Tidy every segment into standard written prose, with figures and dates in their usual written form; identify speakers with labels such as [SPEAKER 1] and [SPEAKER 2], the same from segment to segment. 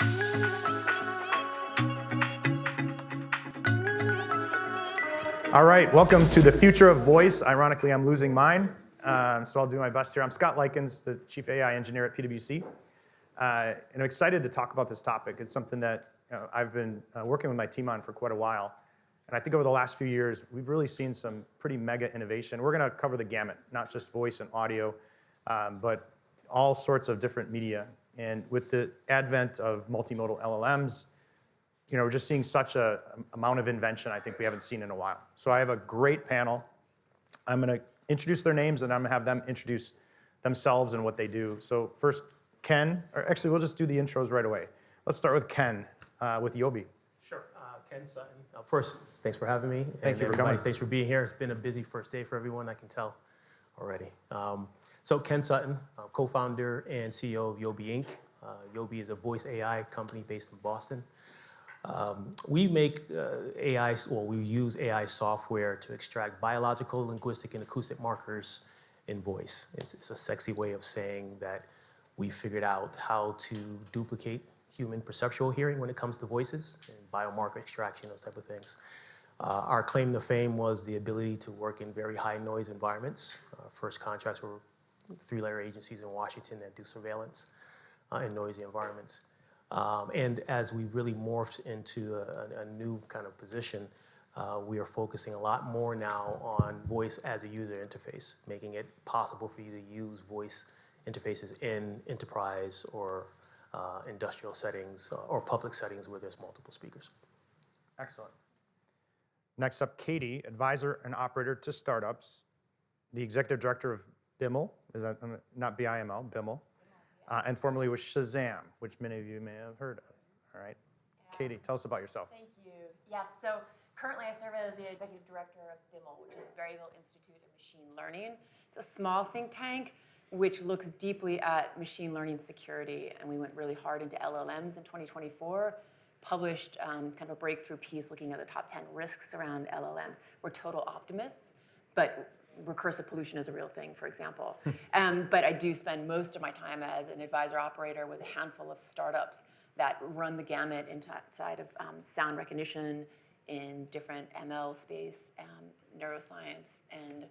[SPEAKER 1] All right, welcome to the future of voice. Ironically, I'm losing mine, so I'll do my best here. I'm Scott Likens, the Chief AI Engineer at PwC, and I'm excited to talk about this topic. It's something that I've been working with my team on for quite a while, and I think over the last few years, we've really seen some pretty mega innovation. We're gonna cover the gamut, not just voice and audio, but all sorts of different media. And with the advent of multimodal LLMs, we're just seeing such an amount of invention I think we haven't seen in a while. So I have a great panel. I'm going to introduce their names, and I'm going to have them introduce themselves and what they do. So first, Ken, or actually, we'll just do the intros right away. Let's start with Ken with Yobi.
[SPEAKER 2] Sure. Ken Sutton. First, thanks for having me.
[SPEAKER 1] Thank you for coming.
[SPEAKER 2] Thanks for being here. It's been a busy first day for everyone, I can tell already. So Ken Sutton, co-founder and CEO of Yobi Inc. Yobi is a voice AI company based in Boston. We make we use AI software to extract biological, linguistic, and acoustic markers in voice. It's a sexy way of saying that we figured out how to duplicate human perceptual hearing when it comes to voices and biomarker extraction, those type of things. Our claim to fame was the ability to work in very high noise environments. First contracts were 3-letter agencies in Washington that do surveillance in noisy environments. And as we really morphed into a new kind of position, we are focusing a lot more now on voice as a user interface, making it possible for you to use voice interfaces in enterprise or industrial settings or public settings where there's multiple speakers.
[SPEAKER 1] Excellent. Next up, Katie, advisor and operator to startups, the executive director of BIML, is that not BIML, BIML. And formerly was Shazam, which many of you may have heard of. All right, yeah. Katie, tell us about yourself.
[SPEAKER 3] Thank you. Yes, so currently I serve as the executive director of BIML, which is Berryville Institute of Machine Learning. It's a small think tank which looks deeply at machine learning security, and we went really hard into LLMs in 2024, published kind of a breakthrough piece looking at the top 10 risks around LLMs. We're total optimists, but recursive pollution is a real thing, for example. But I do spend most of my time as an advisor operator with a handful of startups that run the gamut inside of sound recognition in different ML space, neuroscience, and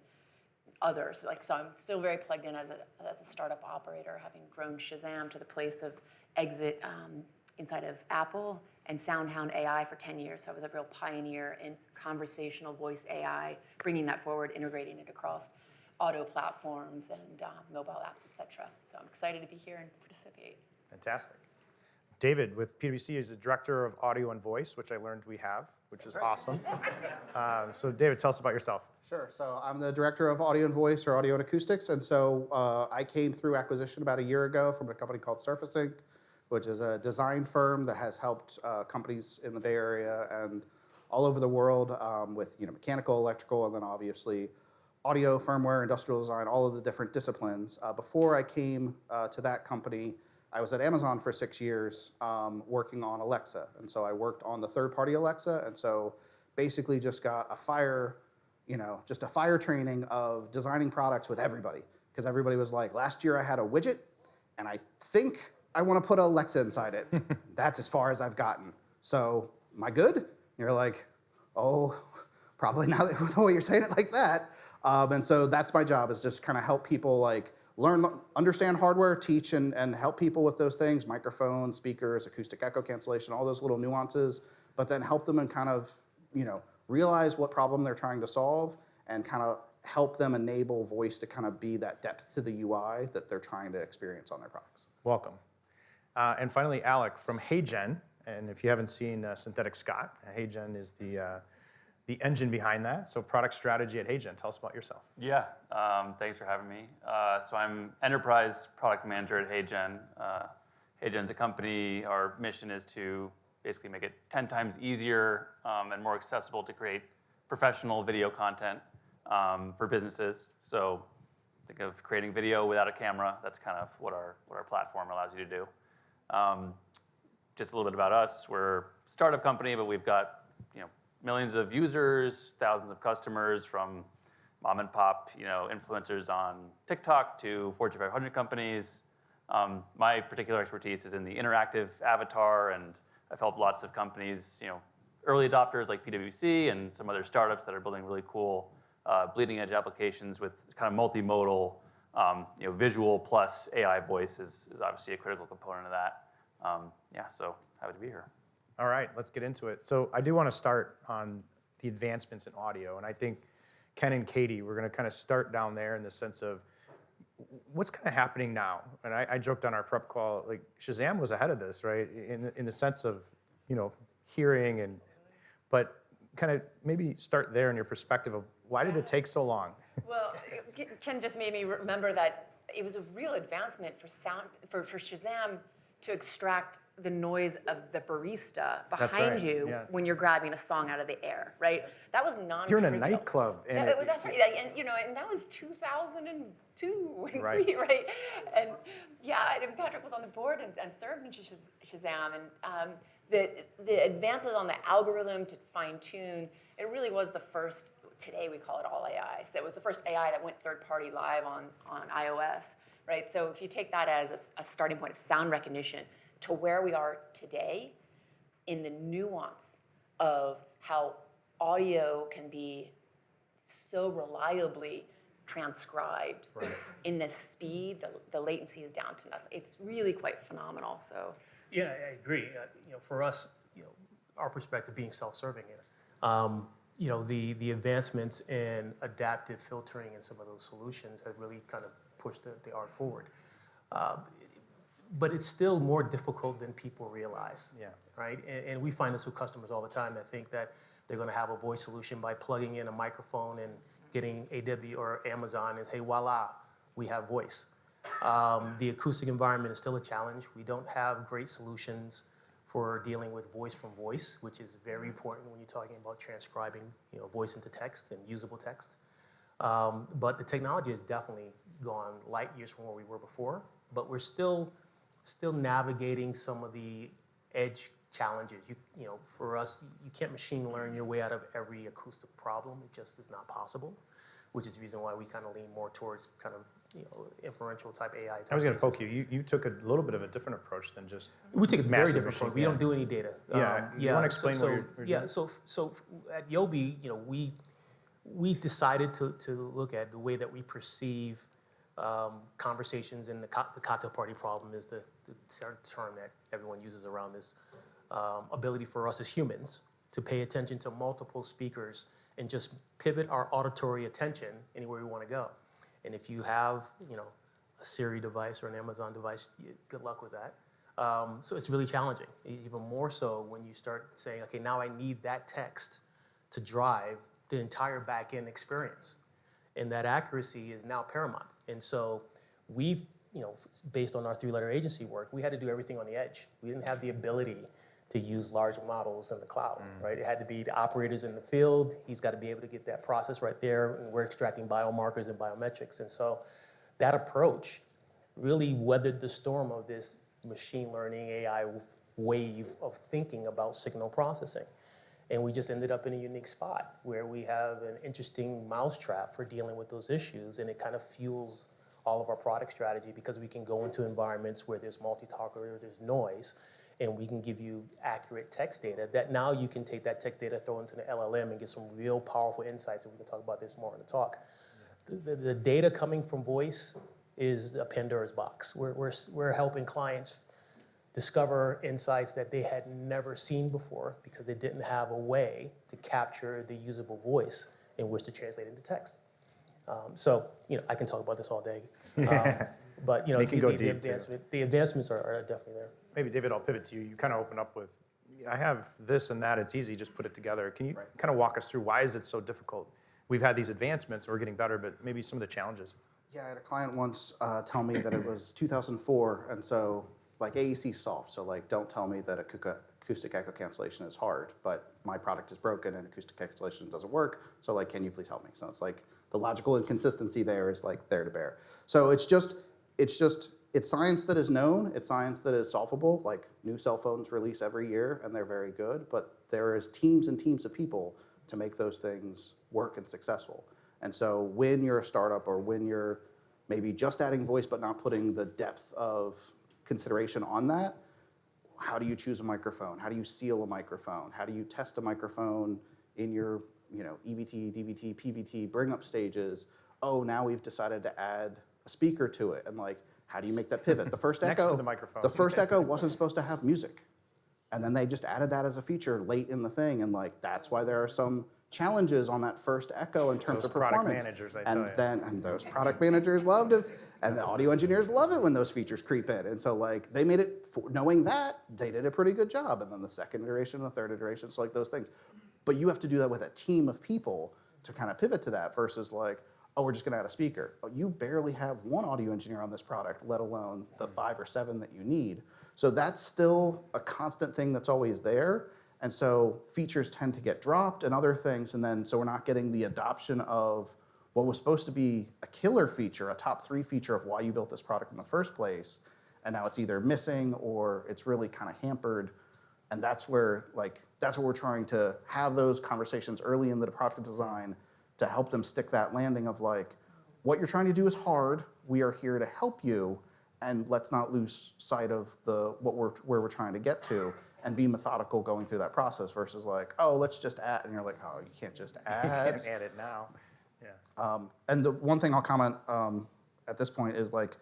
[SPEAKER 3] others. So I'm still very plugged in as a startup operator, having grown Shazam to the place of exit inside of Apple and SoundHound AI for 10 years. So I was a real pioneer in conversational voice AI, bringing that forward, integrating it across auto platforms and mobile apps, et cetera. So I'm excited to be here and participate.
[SPEAKER 1] Fantastic. David with PwC is the director of audio and voice, which I learned we have, which is awesome. So David, tell us about yourself.
[SPEAKER 4] Sure. So I'm the director of audio and voice, or audio and acoustics. And so I came through acquisition about a year ago from a company called Surfacing, which is a design firm that has helped companies in the Bay Area and all over the world with mechanical, electrical, and then obviously audio, firmware, industrial design, all of the different disciplines. Before I came to that company, I was at Amazon for 6 years working on Alexa. And so I worked on the third-party Alexa, and so basically just got a fire training of designing products with everybody. Because everybody was like, last year I had a widget, and I think I want to put Alexa inside it. That's as far as I've gotten. So, am I good? And you're like, oh, probably not the way you're saying it like that. And so that's my job, is just kind of help people learn, understand hardware, teach and help people with those things, microphones, speakers, acoustic echo cancellation, all those little nuances, but then help them and kind of, realize what problem they're trying to solve and kind of help them enable voice to kind of be that depth to the UI that they're trying to experience on their products.
[SPEAKER 1] Welcome. And finally, Alec from HeyGen. And if you haven't seen Synthetic Scott, HeyGen is the engine behind that. So product strategy at HeyGen. Tell us about yourself.
[SPEAKER 5] Yeah, thanks for having me. So I'm enterprise product manager at HeyGen. HeyGen's a company. Our mission is to basically make it 10 times easier and more accessible to create professional video content for businesses. So think of creating video without a camera. That's kind of what our platform allows you to do. Just a little bit about us. We're a startup company, but we've got millions of users, thousands of customers, from mom and pop influencers on TikTok to Fortune 500 companies. My particular expertise is in the interactive avatar, and I've helped lots of companies, early adopters like PwC and some other startups that are building really cool bleeding edge applications with kind of multimodal, visual plus AI voice is obviously a critical component of that. So happy to be here.
[SPEAKER 1] All right, let's get into it. So I do want to start on the advancements in audio, and I think Ken and Katie, we're going to kind of start down there in the sense of what's kind of happening now. And I joked on our prep call, like Shazam was ahead of this, right? In the sense of, hearing but kind of maybe start there in your perspective of why did it take so long?
[SPEAKER 3] Well, Ken just made me remember that it was a real advancement for Shazam to extract the noise of the barista behind you when you're grabbing a song out of the air, right? That was non-trivial.
[SPEAKER 1] You're in a nightclub. And
[SPEAKER 3] that's right, and that was 2002 and
[SPEAKER 1] right.
[SPEAKER 3] 3, right? And and Patrick was on the board and served in Shazam, and the advances on the algorithm to fine-tune, it really was the first. Today we call it all AI. So it was the first AI that went third-party live on iOS, right? So if you take that as a starting point of sound recognition to where we are today in the nuance of how audio can be so reliably transcribed in the speed, the latency is down to nothing. It's really quite phenomenal. So
[SPEAKER 2] Yeah, I agree. For us, our perspective being self-serving here, the advancements in adaptive filtering and some of those solutions have really kind of pushed the art forward. But it's still more difficult than people realize, right? And we find this with customers all the time that think that they're going to have a voice solution by plugging in a microphone and getting AW or Amazon and say, voila, we have voice. The acoustic environment is still a challenge. We don't have great solutions for dealing with voice from voice, which is very important when you're talking about transcribing, voice into text and usable text. But the technology has definitely gone light years from where we were before. But we're still navigating some of the edge challenges. For us, you can't machine learn your way out of every acoustic problem. It just is not possible, which is the reason why we kind of lean more towards kind of inferential type AI.
[SPEAKER 1] I was going to poke you. You took a little bit of a different approach than just
[SPEAKER 2] we take a very
[SPEAKER 1] massive
[SPEAKER 2] different approach. We don't do any data.
[SPEAKER 1] You want to explain what you're doing?
[SPEAKER 2] So at Yobi, we decided to look at the way that we perceive conversations, and the cocktail party problem is the term that everyone uses around this ability for us as humans to pay attention to multiple speakers and just pivot our auditory attention anywhere we want to go. And if you have, a Siri device or an Amazon device, good luck with that. So it's really challenging, even more so when you start saying, okay, now I need that text to drive the entire back-end experience. And that accuracy is now paramount. And so we've, based on our 3-letter agency work, we had to do everything on the edge. We didn't have the ability to use large models in the cloud, right? It had to be the operators in the field. He's got to be able to get that process right there. And we're extracting biomarkers and biometrics. And so that approach really weathered the storm of this machine learning AI wave of thinking about signal processing. And we just ended up in a unique spot where we have an interesting mousetrap for dealing with those issues. And it kind of fuels all of our product strategy because we can go into environments where there's multi-talker, there's noise, and we can give you accurate text data that now you can take that text data, throw into the LLM, and get some real powerful insights, and we can talk about this more in the talk. Yeah. The data coming from voice is a Pandora's box. We're helping clients discover insights that they had never seen before because they didn't have a way to capture the usable voice in which to translate into text. So, I can talk about this all day. But, the advancements are definitely there.
[SPEAKER 1] Maybe, David, I'll pivot to you. You kind of open up with, I have this and that, it's easy, just put it together. Can you kind of walk us through why is it so difficult? We've had these advancements, we're getting better, but maybe some of the challenges.
[SPEAKER 4] Yeah, I had a client once tell me that it was 2004, and so AEC soft, so don't tell me that acoustic echo cancellation is hard, but my product is broken and acoustic cancellation doesn't work, so can you please help me? So it's the logical inconsistency there is there to bear. So it's science that is known, it's science that is solvable, new cell phones release every year and they're very good, but there is teams and teams of people to make those things work and successful. And so when you're a startup or when you're maybe just adding voice but not putting the depth of consideration on that. How do you choose a microphone? How do you seal a microphone? How do you test a microphone in your EVT, DVT, PVT bring up stages? Oh, now we've decided to add a speaker to it, and like, how do you make that pivot? The first
[SPEAKER 1] Next
[SPEAKER 4] Echo,
[SPEAKER 1] to the microphone.
[SPEAKER 4] the first Echo wasn't supposed to have music, and then they just added that as a feature late in the thing, and like that's why there are some challenges on that first Echo in terms of
[SPEAKER 1] product
[SPEAKER 4] performance.
[SPEAKER 1] managers, I tell you.
[SPEAKER 4] And those product managers loved it, and the audio engineers love it when those features creep in. And so like they made it, knowing that, they did a pretty good job. And then the second iteration, the third iteration, so like those things. But you have to do that with a team of people to kind of pivot to that versus like, oh, we're just gonna add a speaker. Oh, you barely have one audio engineer on this product, let alone the 5 or 7 that you need. So that's still a constant thing that's always there. And so features tend to get dropped and other things, and then so we're not getting the adoption of what was supposed to be a killer feature, a top 3 feature of why you built this product in the first place, and now it's either missing or it's really kind of hampered. And that's where we're trying to have those conversations early in the product design to help them stick that landing of like, what you're trying to do is hard, we are here to help you, and let's not lose sight of where we're trying to get to, and be methodical going through that process versus like, oh, let's just add, and you're like, oh, you can't just add.
[SPEAKER 1] You can't add it now. Yeah.
[SPEAKER 4] And the one thing I'll comment at this point is like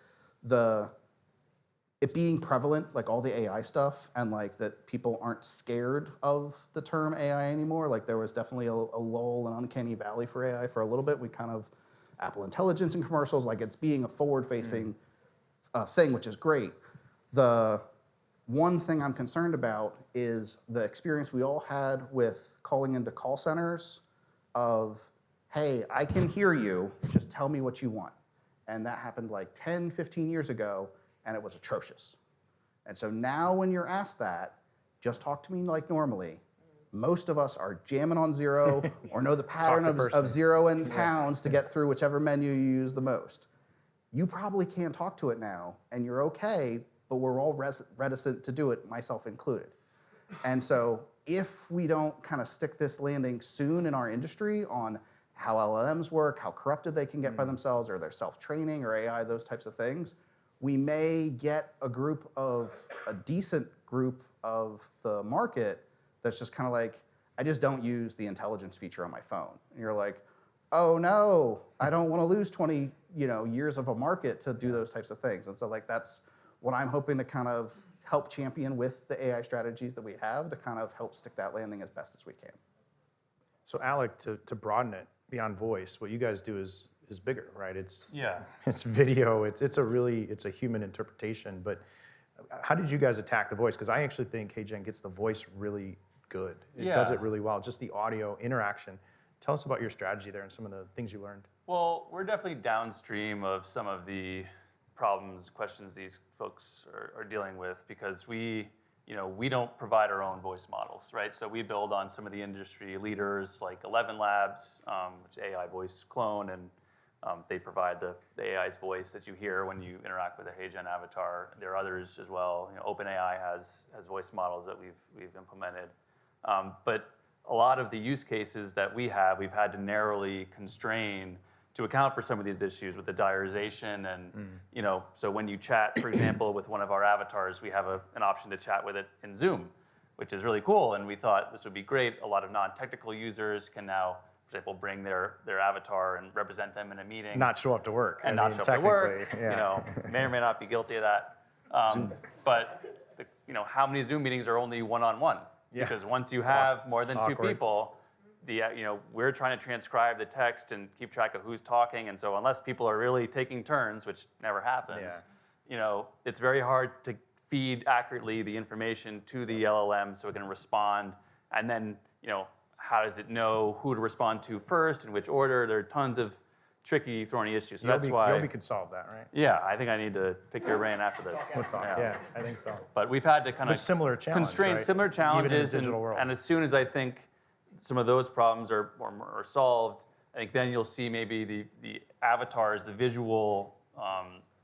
[SPEAKER 4] it being prevalent, like all the AI stuff, and like that people aren't scared of the term AI anymore. Like there was definitely a lull, an uncanny valley for AI for a little bit. We kind of, Apple Intelligence in commercials, like it's being a forward-facing thing, which is great. The one thing I'm concerned about is the experience we all had with calling into call centers of, hey, I can hear you, just tell me what you want. And that happened like 10, 15 years ago, and it was atrocious. And so now when you're asked that, just talk to me like normally. Most of us are jamming on 0 or know the pattern of 0 and pounds to get through whichever menu you use the most. You probably can't talk to it now, and you're okay, but we're all reticent to do it, myself included. And so if we don't kind of stick this landing soon in our industry on how LLMs work, how corrupted they can get by themselves, or their self-training, or AI, those types of things, we may get a decent group of the market that's just kind of like, I just don't use the intelligence feature on my phone. And you're like, oh no, I don't want to lose 20 years of a market to do those types of things. And so like that's what I'm hoping to kind of help champion with the AI strategies that we have to kind of help stick that landing as best as we can.
[SPEAKER 1] So Alec, to broaden it beyond voice, what you guys do is bigger, right? It's video. It's a human interpretation. But how did you guys attack the voice? Because I actually think HeyGen gets the voice really good. It does it really well. Just the audio interaction. Tell us about your strategy there and some of the things you learned.
[SPEAKER 5] Well, we're definitely downstream of some of the problems, questions these folks are dealing with because we don't provide our own voice models, right? So we build on some of the industry leaders like 11 Labs, which AI voice clone, and they provide the AI's voice that you hear when you interact with a HeyGen avatar. There are others as well. OpenAI has voice models that we've implemented, but a lot of the use cases that we've had to narrowly constrain to account for some of these issues with the diarization and, so when you chat, for example, with one of our avatars, we have an option to chat with it in Zoom, which is really cool. And we thought this would be great. A lot of non-technical users can now, for example, bring their avatar and represent them in a meeting.
[SPEAKER 1] Not show up to work.
[SPEAKER 5] And not show up to work. May or may not be guilty of that. But how many Zoom meetings are only one-on-one?
[SPEAKER 1] Yeah.
[SPEAKER 5] Because once you have more than 2 people, we're trying to transcribe the text and keep track of who's talking, and so unless people are really taking turns, which never happens, it's very hard to feed accurately the information to the LLM so it can respond, and then how does it know who to respond to first, in which order? There are tons of tricky, thorny issues. So that's why
[SPEAKER 1] Yobi could solve that, right?
[SPEAKER 5] Yeah, I think I need to pick your brain after this.
[SPEAKER 1] We'll talk. Yeah, I think so.
[SPEAKER 5] But we've had to kind of
[SPEAKER 1] similar challenge,
[SPEAKER 5] constrain
[SPEAKER 1] right?
[SPEAKER 5] similar challenges,
[SPEAKER 1] Even in the digital world.
[SPEAKER 5] and as soon as I think some of those problems are solved, I think then you'll see maybe the avatars, the visual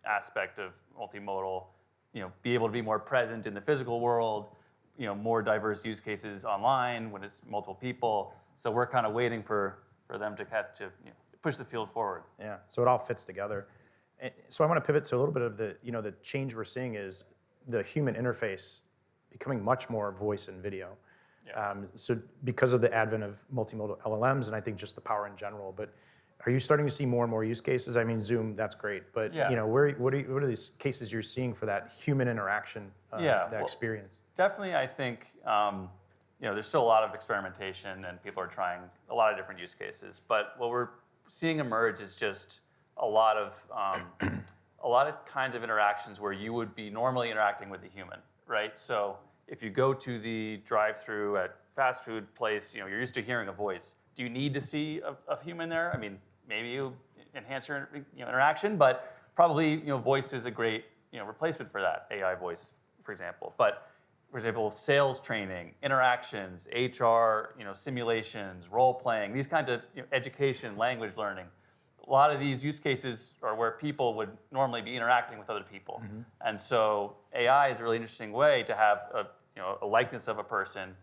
[SPEAKER 5] aspect of multimodal, be able to be more present in the physical world, more diverse use cases online when it's multiple people. So we're kind of waiting for them to push the field forward.
[SPEAKER 1] Yeah, so it all fits together. So I want to pivot to a little bit of the change we're seeing is the human interface becoming much more voice and video.
[SPEAKER 5] Yeah.
[SPEAKER 1] So because of the advent of multimodal LLMs, and I think just the power in general, but are you starting to see more and more use cases? I mean, Zoom, that's great, but
[SPEAKER 5] Yeah.
[SPEAKER 1] what are these cases you're seeing for that human interaction, that experience?
[SPEAKER 5] Definitely, I think there's still a lot of experimentation and people are trying a lot of different use cases. But what we're seeing emerge is just a lot of kinds of interactions where you would be normally interacting with a human, right? So if you go to the drive-through at fast food place, you're used to hearing a voice. Do you need to see a human there? I mean, maybe you enhance your interaction, but probably voice is a great replacement for that, AI voice, for example. But for example, sales training, interactions, HR, simulations, role playing, these kinds of education, language learning. A lot of these use cases are where people would normally be interacting with other people. Mm-hmm. And so AI is a really interesting way to have a likeness of a person.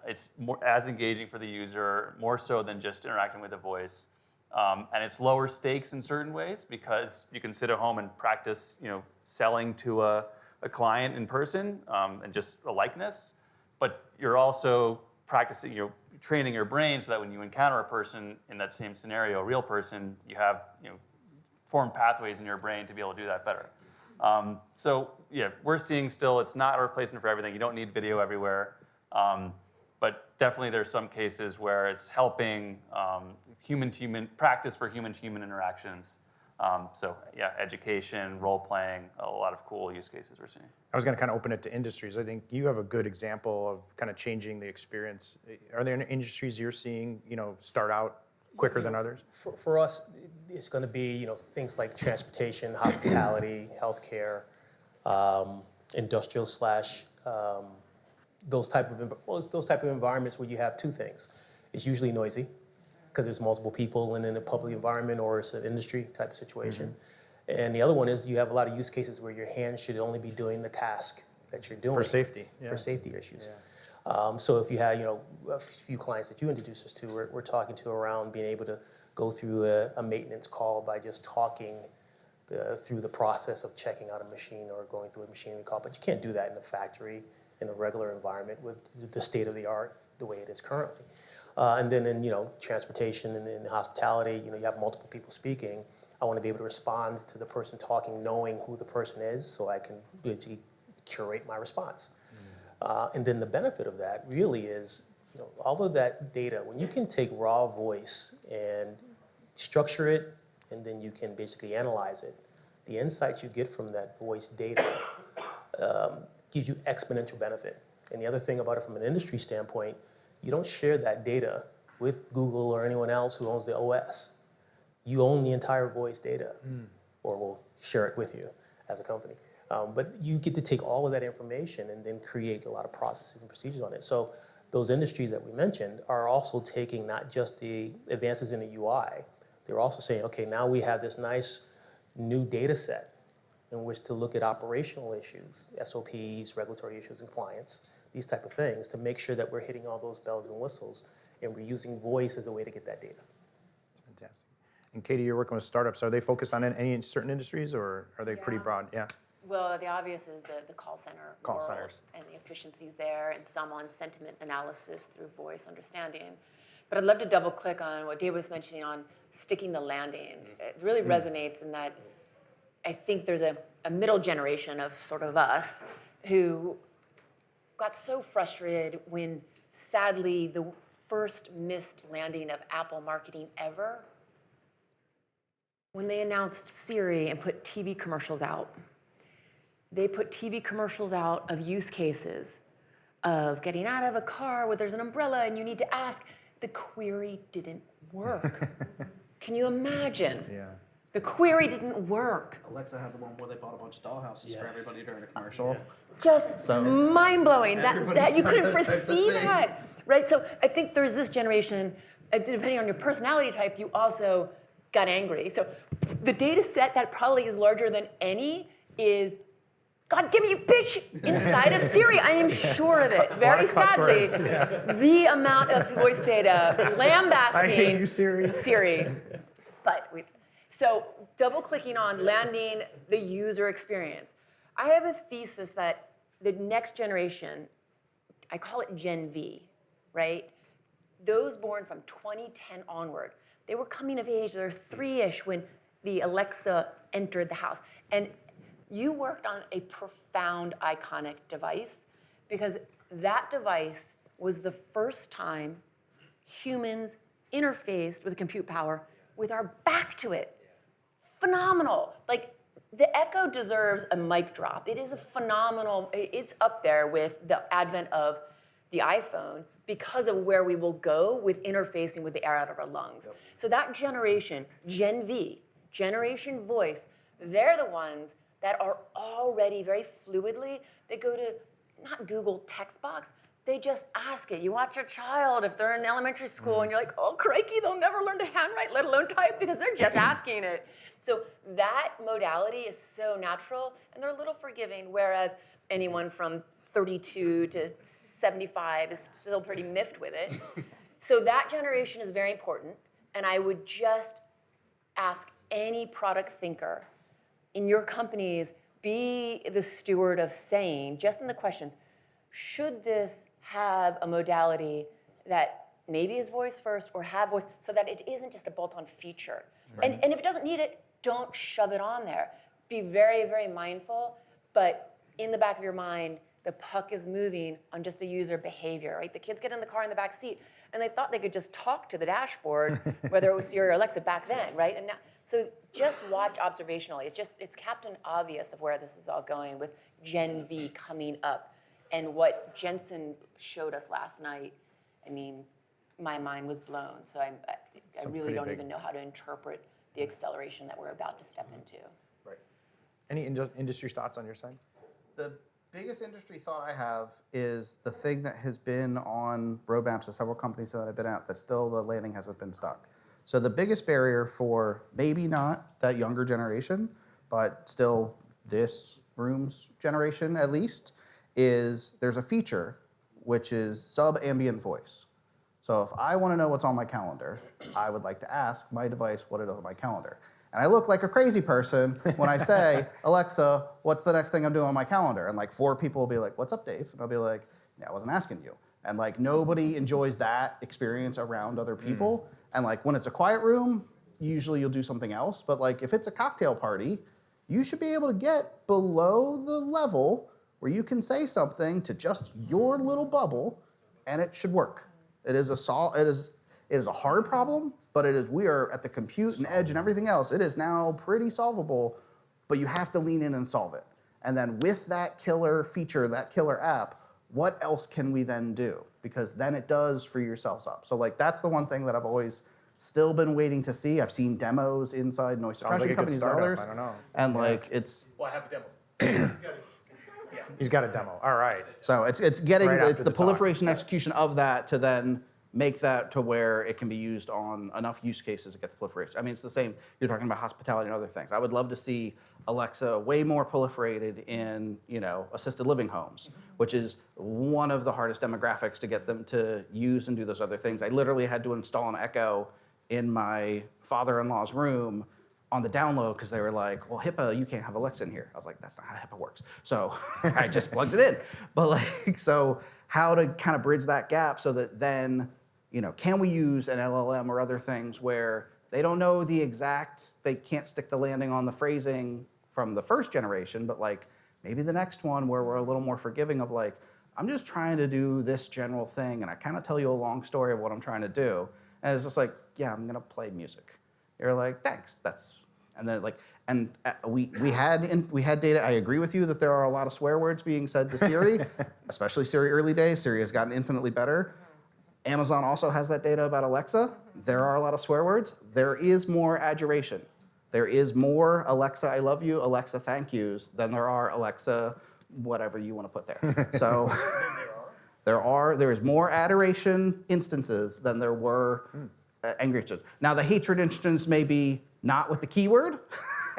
[SPEAKER 5] It's more as engaging for the user, more so than just interacting with a voice. And it's lower stakes in certain ways because you can sit at home and practice selling to a client in person and just a likeness. But you're also practicing, training your brain so that when you encounter a person in that same scenario, a real person, you have formed pathways in your brain to be able to do that better. So yeah, we're seeing still it's not a replacement for everything. You don't need video everywhere. But definitely there's some cases where it's helping human-to-human practice for human-to-human interactions. So yeah, education, role-playing, a lot of cool use cases we're seeing.
[SPEAKER 1] I was going to kind of open it to industries. I think you have a good example of kind of changing the experience. Are there any industries you're seeing, start out quicker than others?
[SPEAKER 2] For us, it's going to be things like transportation, hospitality, healthcare, industrial / those type of environments where you have two things. It's usually noisy because there's multiple people in a public environment, or it's an industry type of situation. Mm-hmm. And the other one is you have a lot of use cases where your hands should only be doing the task that you're doing.
[SPEAKER 1] For safety. Yeah.
[SPEAKER 2] For safety issues. Yeah. So if you have a few clients that you introduced us to, we're talking to around being able to go through a maintenance call by just talking through the process of checking out a machine or going through a machinery call. But you can't do that in a factory, in a regular environment with the state of the art the way it is currently. And then in transportation and in hospitality, you have multiple people speaking. I want to be able to respond to the person talking, knowing who the person is, so I can curate my response. And then the benefit of that really is, all of that data, when you can take raw voice and structure it, and then you can basically analyze it, the insights you get from that voice data gives you exponential benefit. And the other thing about it from an industry standpoint, you don't share that data with Google or anyone else who owns the OS. You own the entire voice data, or we'll share it with you as a company. But you get to take all of that information and then create a lot of processes and procedures on it. So those industries that we mentioned are also taking not just the advances in the UI, they're also saying, okay, now we have this nice new data set in which to look at operational issues, SOPs, regulatory issues, and compliance, these type of things, to make sure that we're hitting all those bells and whistles, and we're using voice as a way to get that data.
[SPEAKER 1] Fantastic. And Katie, you're working with startups. Are they focused on any certain industries, or are they pretty broad? Yeah.
[SPEAKER 3] Well, the obvious is the call center world
[SPEAKER 1] centers.
[SPEAKER 3] And the efficiencies there, and some on sentiment analysis through voice understanding. But I'd love to double click on what Dave was mentioning on sticking the landing. It really resonates in that I think there's a middle generation of sort of us who got so frustrated when, sadly, the first missed landing of Apple marketing ever, when they announced Siri and put TV commercials out. They put TV commercials out of use cases of getting out of a car where there's an umbrella and you need to ask. The query didn't work. Can you imagine?
[SPEAKER 1] Yeah.
[SPEAKER 3] The query didn't work.
[SPEAKER 6] Alexa had the one where they bought a bunch of dollhouses for everybody during a commercial.
[SPEAKER 3] Just mind-blowing that you couldn't
[SPEAKER 6] done those types of
[SPEAKER 3] foresee
[SPEAKER 6] things.
[SPEAKER 3] that, right? So I think there's this generation, depending on your personality type, you also got angry. So the data set that probably is larger than any is, God damn it, you bitch, inside of Siri. I am sure of it. Very sadly, the amount of voice data lambasting
[SPEAKER 1] I hate you, Siri.
[SPEAKER 3] Siri. But So double clicking on landing the user experience. I have a thesis that the next generation, I call it Gen V, right? Those born from 2010 onward, they were coming of age, they're 3-ish when the Alexa entered the house. And you worked on a profound, iconic device because that device was the first time humans interfaced with compute power with our back to it. Phenomenal. Like, the Echo deserves a mic drop. It is a phenomenal, it's up there with the advent of the iPhone because of where we will go with interfacing with the air out of our lungs. Yep. So that generation, Gen V, Generation Voice, they're the ones that are already very fluidly, they go to, not Google text box, they just ask it. You watch your child, if they're in elementary school and you're like, oh crikey, they'll never learn to handwrite, let alone type, because they're just asking it. So that modality is so natural and they're a little forgiving, whereas anyone from 32 to 75 is still pretty miffed with it. So that generation is very important, and I would just ask any product thinker in your companies, be the steward of saying, just in the questions, should this have a modality that maybe is voice first or have voice, so that it isn't just a bolt-on feature. Right. And if it doesn't need it, don't shove it on there. Be very, very mindful, but in the back of your mind, the puck is moving on just a user behavior, right? The kids get in the car in the back seat, and they thought they could just talk to the dashboard, whether it was Siri or Alexa back then, right? And now, so just watch observationally. It's Captain Obvious of where this is all going with Gen V coming up. And what Jensen showed us last night, I mean, my mind was blown. So I really don't even know how to interpret the acceleration that we're about to step into.
[SPEAKER 1] Right. Any industry thoughts on your side?
[SPEAKER 4] The biggest industry thought I have is the thing that has been on roadmaps of several companies that I've been at that still the landing hasn't been stuck. So the biggest barrier for maybe not that younger generation, but still this room's generation at least, is there's a feature which is sub-ambient voice. So if I want to know what's on my calendar, I would like to ask my device what it is on my calendar. And I look like a crazy person when I say, Alexa, what's the next thing I'm doing on my calendar? And like 4 people will be like, what's up, Dave? And I'll be like, yeah, I wasn't asking you. And like nobody enjoys that experience around other people. And like when it's a quiet room, usually you'll do something else. But like if it's a cocktail party, you should be able to get below the level where you can say something to just your little bubble and it should work. It is a hard problem, but we are at the compute and edge and everything else. It is now pretty solvable, but you have to lean in and solve it. And then with that killer feature, that killer app, what else can we then do? Because then it does free yourselves up. So like that's the one thing that I've always still been waiting to see. I've seen demos inside noise suppression companies and others.
[SPEAKER 1] I don't know.
[SPEAKER 4] And like it's.
[SPEAKER 2] Well, I have a demo.
[SPEAKER 1] He's got a demo. All right.
[SPEAKER 4] So it's getting
[SPEAKER 1] Right
[SPEAKER 4] it's
[SPEAKER 1] after
[SPEAKER 4] the
[SPEAKER 1] the
[SPEAKER 4] proliferation and execution of that to then make that to where it can be used on enough use cases to get the proliferation. I mean, it's the same. You're talking about hospitality and other things. I would love to see Alexa way more proliferated in assisted living homes, which is one of the hardest demographics to get them to use and do those other things. I literally had to install an Echo in my father-in-law's room on the download because they were like, well, HIPAA, you can't have Alexa in here. I was like, that's not how HIPAA works. So I just plugged it in. But like, so how to kind of bridge that gap so that then, can we use an LLM or other things where they don't know they can't stick the landing on the phrasing from the first generation, but like maybe the next one where we're a little more forgiving of like, I'm just trying to do this general thing and I kind of tell you a long story of what I'm trying to do. And it's just like, yeah, I'm gonna play music. You're like, thanks, and then like, and we had data. I agree with you that there are a lot of swear words being said to Siri, especially Siri early days. Siri has gotten infinitely better. Amazon also has that data about Alexa. There are a lot of swear words. There is more adjuration. There is more Alexa, I love you, Alexa, thank yous than there are Alexa, whatever you want to put there. So there is more adoration instances than there were angry instances. Now the hatred instance may be not with the keyword,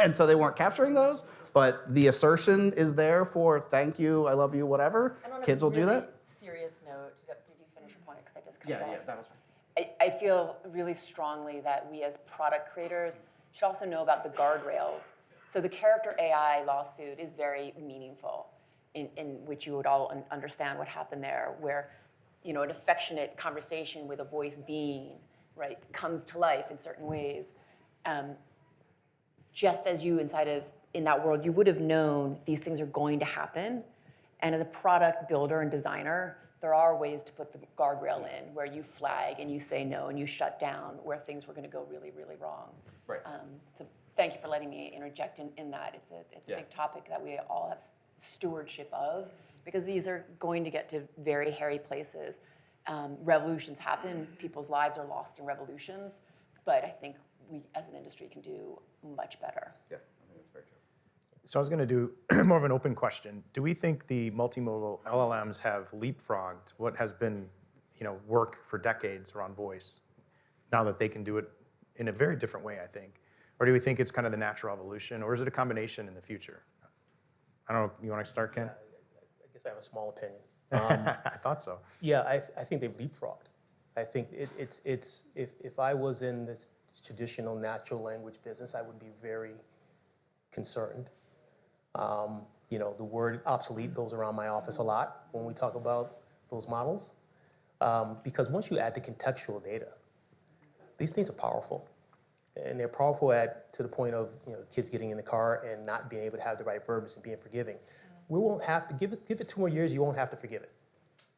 [SPEAKER 4] and so they weren't capturing those, but the assertion is there for thank you, I love you, whatever. Kids will do that.
[SPEAKER 3] Serious note, did you finish your point? Because I just cut
[SPEAKER 4] Yeah,
[SPEAKER 3] off.
[SPEAKER 4] that was fine.
[SPEAKER 3] I feel really strongly that we as product creators should also know about the guardrails. So the character AI lawsuit is very meaningful, in which you would all understand what happened there, where an affectionate conversation with a voice being, right, comes to life in certain ways. Just as you in that world, you would have known these things are going to happen. And as a product builder and designer, there are ways to put the guardrail in where you flag and you say no and you shut down where things were going to go really, really wrong.
[SPEAKER 6] Right.
[SPEAKER 3] So thank you for letting me interject in that. It's a big topic that we all have stewardship of, because these are going to get to very hairy places. Revolutions happen, people's lives are lost in revolutions, but I think we as an industry can do much better.
[SPEAKER 4] Yeah, I think that's very true.
[SPEAKER 1] So I was going to do more of an open question. Do we think the multimodal LLMs have leapfrogged what has been, work for decades around voice, now that they can do it in a very different way, I think? Or do we think it's kind of the natural evolution, or is it a combination in the future? I don't know. You want to start, Ken?
[SPEAKER 2] I guess I have a small opinion.
[SPEAKER 1] I thought so.
[SPEAKER 2] Yeah, I think they've leapfrogged. I think it's if I was in this traditional natural language business, I would be very concerned. The word obsolete goes around my office a lot when we talk about those models, because once you add the contextual data, these things are powerful, and they're powerful to the point of kids getting in the car and not being able to have the right verbs and being forgiving. We won't have to give it 2 more years. You won't have to forgive it.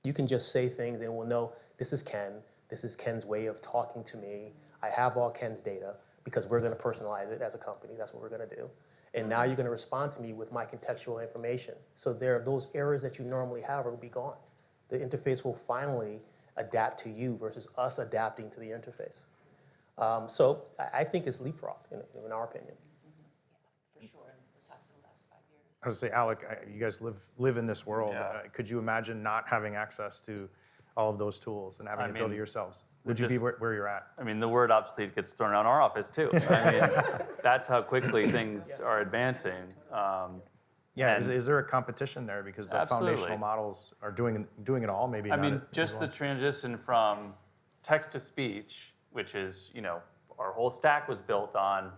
[SPEAKER 2] You can just say things and we'll know this is Ken. This is Ken's way of talking to me. I have all Ken's data because we're going to personalize it as a company. That's what we're going to do. And now you're going to respond to me with my contextual information. So those errors that you normally have will be gone. The interface will finally adapt to you versus us adapting to the interface. So I think it's leapfrog, in our opinion.
[SPEAKER 3] For sure. It's happened in the last 5 years.
[SPEAKER 1] I was going to say, Alec, you guys live in this world.
[SPEAKER 5] Yeah.
[SPEAKER 1] Could you imagine not having access to all of those tools and having to build it yourselves? Would you be where you're at?
[SPEAKER 5] I mean, the word obsolete gets thrown around our office too. I mean, that's how quickly things are advancing.
[SPEAKER 1] Yeah,
[SPEAKER 5] and-
[SPEAKER 1] is there a competition there because the
[SPEAKER 5] Absolutely.
[SPEAKER 1] foundational models are doing it all? Maybe
[SPEAKER 5] I
[SPEAKER 1] not
[SPEAKER 5] mean,
[SPEAKER 1] as
[SPEAKER 5] just
[SPEAKER 1] well.
[SPEAKER 5] the transition from text to speech, which is, our whole stack was built on,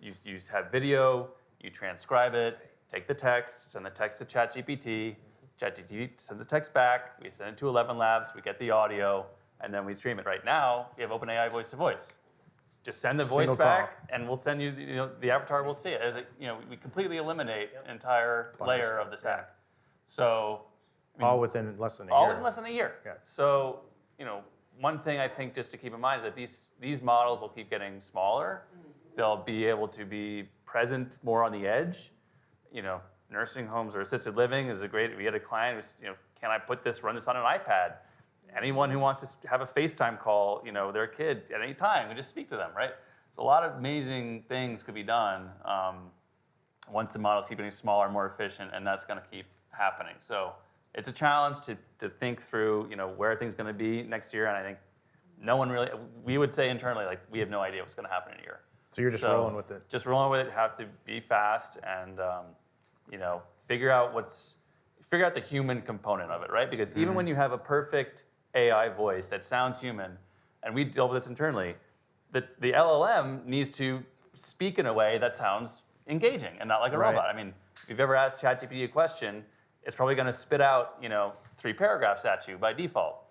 [SPEAKER 5] you have video, you transcribe it, take the text, send the text to ChatGPT, ChatGPT sends the text back, we send it to 11 Labs, we get the audio, and then we stream it. Right now, we have OpenAI voice to voice. Just send the voice
[SPEAKER 1] Single
[SPEAKER 5] back, and we'll send you, the avatar will see it. We completely eliminate an entire
[SPEAKER 1] Bunch of
[SPEAKER 5] layer
[SPEAKER 1] stuff,
[SPEAKER 5] of the stack. So,
[SPEAKER 1] all within less than a year.
[SPEAKER 5] all within less than a year.
[SPEAKER 1] Yeah.
[SPEAKER 5] So, one thing I think just to keep in mind is that these models will keep getting smaller. They'll be able to be present more on the edge. Nursing homes or assisted living is we had a client who's, can I run this on an iPad? Anyone who wants to have a FaceTime call, their kid at any time, we just speak to them, right? So a lot of amazing things could be done once the models keep getting smaller, more efficient, and that's going to keep happening. So it's a challenge to think through, where things going to be next year, and I think no one really. We would say internally, we have no idea what's going to happen in a year.
[SPEAKER 1] So you're just rolling with it.
[SPEAKER 5] Just rolling with it. Have to be fast and figure out the human component of it, right? Because even when you have a perfect AI voice that sounds human, and we deal with this internally, the LLM needs to speak in a way that sounds engaging and not like a
[SPEAKER 1] Right.
[SPEAKER 5] robot. I mean, if you've ever asked ChatGPT a question, it's probably going to spit out 3 paragraphs at you by default.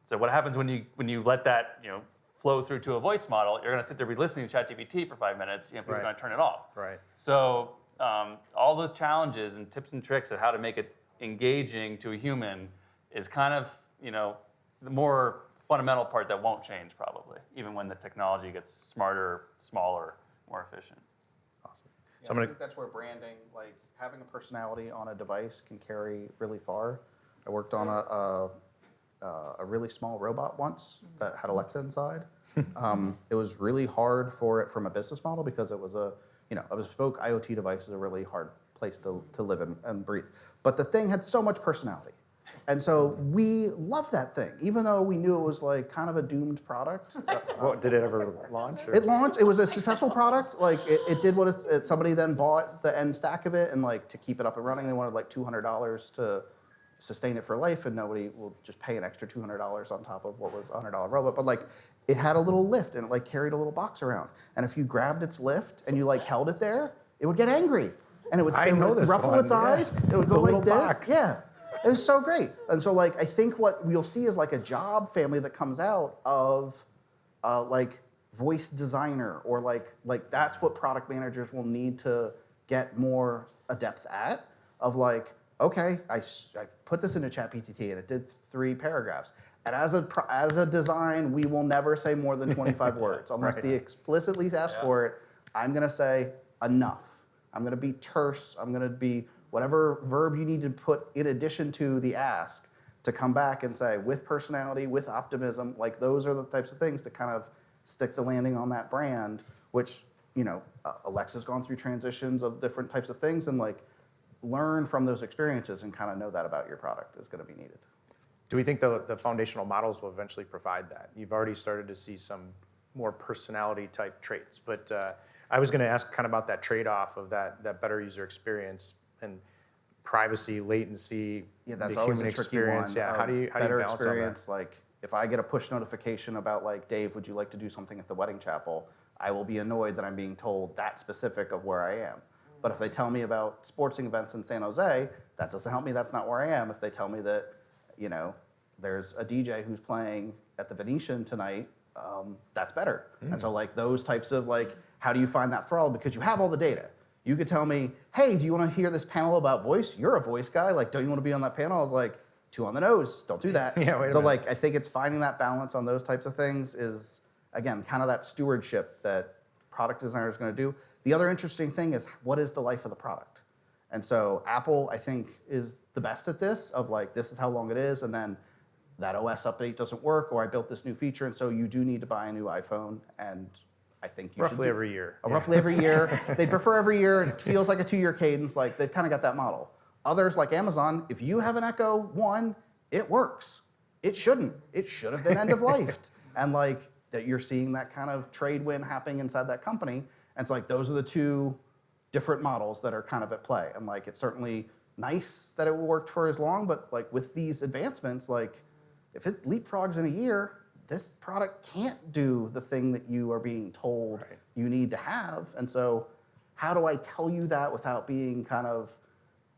[SPEAKER 5] So what happens when you let that flow through to a voice model? You're going to sit there, be listening to ChatGPT for 5 minutes. People are
[SPEAKER 1] Right.
[SPEAKER 5] going to turn it off.
[SPEAKER 1] Right.
[SPEAKER 5] So all those challenges and tips and tricks of how to make it engaging to a human is kind of the more fundamental part that won't change probably, even when the technology gets smarter, smaller, more efficient.
[SPEAKER 1] Awesome.
[SPEAKER 4] Yeah,
[SPEAKER 1] So I'm
[SPEAKER 4] I
[SPEAKER 1] gonna.
[SPEAKER 4] think that's where branding, like having a personality on a device, can carry really far. I worked on a really small robot once that had Alexa inside. It was really hard for it from a business model because it was a bespoke IoT device is a really hard place to live and breathe. But the thing had so much personality. And so we loved that thing, even though we knew it was like kind of a doomed product.
[SPEAKER 1] What, did it ever launch? Or?
[SPEAKER 4] It launched. It was a successful product. Like it did what somebody then bought the end stack of it, and like to keep it up and running, they wanted like $200 to sustain it for life and nobody will just pay an extra $200 on top of what was a $100 robot. But like, it had a little lift and it like carried a little box around. And if you grabbed its lift and you like held it there, it would get angry. And it would ruffle its eyes. It would go like this.
[SPEAKER 1] Box.
[SPEAKER 4] Yeah. It was so great. And so like, I think what you'll see is like a job family that comes out of like voice designer or like that's what product managers will need to get more adept at of like, okay, I put this into ChatGPT and it did 3 paragraphs. And as a design, we will never say more than 25 words. Unless they explicitly ask for it, I'm gonna say enough. I'm gonna be terse, I'm gonna be whatever verb you need to put in addition to the ask to come back and say with personality, with optimism, like those are the types of things to kind of stick the landing on that brand, which, you know, Alexa's gone through transitions of different types of things and like learn from those experiences and kind of know that about your product is gonna be needed.
[SPEAKER 1] Do we think the foundational models will eventually provide that? You've already started to see some more personality type traits, but I was gonna ask kind of about that trade-off of that better user experience and privacy, latency,
[SPEAKER 4] Yeah, that's
[SPEAKER 1] the
[SPEAKER 4] always
[SPEAKER 1] human
[SPEAKER 4] a tricky
[SPEAKER 1] experience.
[SPEAKER 4] one.
[SPEAKER 1] Yeah, how do you
[SPEAKER 4] better
[SPEAKER 1] balance
[SPEAKER 4] experience? Like, if I get a push notification about like, Dave, would you like to do something at the wedding chapel? I will be annoyed that I'm being told that specific of where I am. But if they tell me about sporting events in San Jose, that doesn't help me. That's not where I am. If they tell me that, you know, there's a DJ who's playing at the Venetian tonight, that's better. And so like those types of like, how do you find that thrall? Because you have all the data. You could tell me, hey, do you want to hear this panel about voice? You're a voice guy. Like, don't you want to be on that panel? I was like, 2 on the nose. Don't do that.
[SPEAKER 1] Yeah, wait a
[SPEAKER 4] so
[SPEAKER 1] minute.
[SPEAKER 4] like, I think it's finding that balance on those types of things is, again, kind of that stewardship that product designer is going to do. The other interesting thing is, what is the life of the product? And so Apple, I think, is the best at this of like, this is how long it is. And then that OS update doesn't work, or I built this new feature. And so you do need to buy a new iPhone. And I think you should
[SPEAKER 1] roughly every year.
[SPEAKER 4] Roughly every year. They'd prefer every year. It feels like a 2-year cadence. Like they've kind of got that model. Others like Amazon, if you have an Echo 1, it works. It shouldn't. It should have been end of life. And like that you're seeing that kind of trade win happening inside that company. And it's like those are the 2 different models that are kind of at play. And like it's certainly nice that it worked for as long, but like with these advancements, like if it leapfrogs in a year, this product can't do the thing that you are being told you need to have. And so how do I tell you that without being kind of,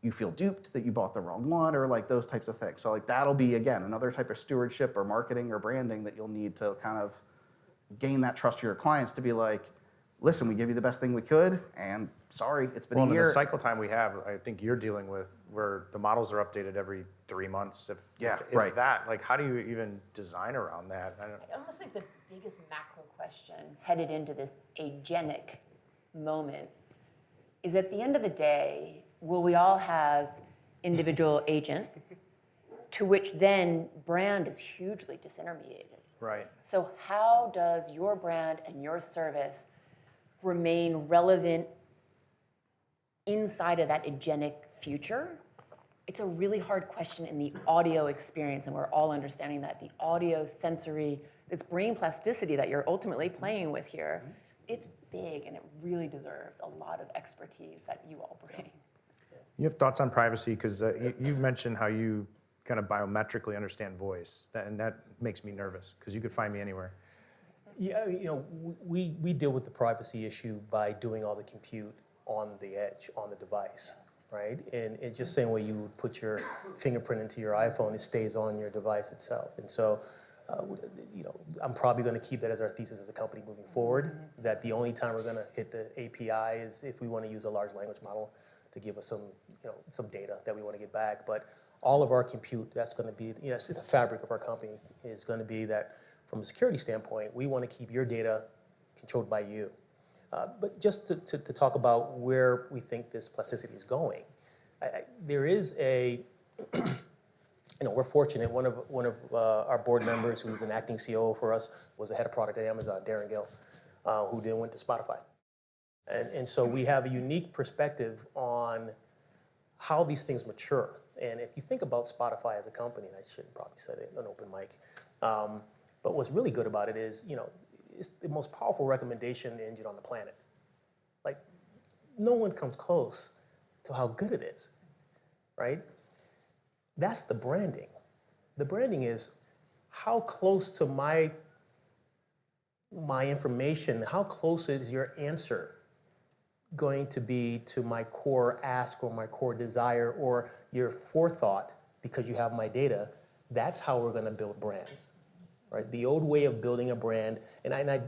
[SPEAKER 4] you feel duped that you bought the wrong one or like those types of things. So like that'll be, again, another type of stewardship or marketing or branding that you'll need to kind of gain that trust of your clients to be like, listen, we gave you the best thing we could, and sorry, it's been a year.
[SPEAKER 1] The cycle time we have, I think you're dealing with where the models are updated every 3 months. If that, like how do you even design around that? I don't.
[SPEAKER 3] I almost think the biggest macro question headed into this agenic moment is at the end of the day, will we all have individual agent to which then brand is hugely disintermediated?
[SPEAKER 1] Right.
[SPEAKER 3] So how does your brand and your service remain relevant inside of that agenic future? It's a really hard question in the audio experience, and we're all understanding that. The audio sensory, it's brain plasticity that you're ultimately playing with here. It's big, and it really deserves a lot of expertise that you all bring.
[SPEAKER 1] You have thoughts on privacy because you mentioned how you kind of biometrically understand voice, and that makes me nervous because you could find me anywhere.
[SPEAKER 2] Yeah, you know, we deal with the privacy issue by doing all the compute on the edge, on the device, right? And it's just the same way you would put your fingerprint into your iPhone, it stays on your device itself. And so, you know, I'm probably going to keep that as our thesis as a company moving forward, that the only time we're going to hit the API is if we want to use a large language model to give us some, you know, some data that we want to get back. But all of our compute, that's going to be, you know, it's the fabric of our company is going to be that from a security standpoint, we want to keep your data controlled by you. But just to talk about where we think this plasticity is going, there is a, you know, we're fortunate. One of our board members, who's an acting COO for us, was the head of product at Amazon, Darren Gill, who then went to Spotify. And so we have a unique perspective on how these things mature. And if you think about Spotify as a company, and I shouldn't probably say it on open mic, but what's really good about it is, you know, it's the most powerful recommendation engine on the planet. Like, no one comes close to how good it is, right? That's the branding. The branding is how close to my information, how close is your answer going to be to my core ask or my core desire or your forethought because you have my data. That's how we're going to build brands, right? The old way of building a brand, and I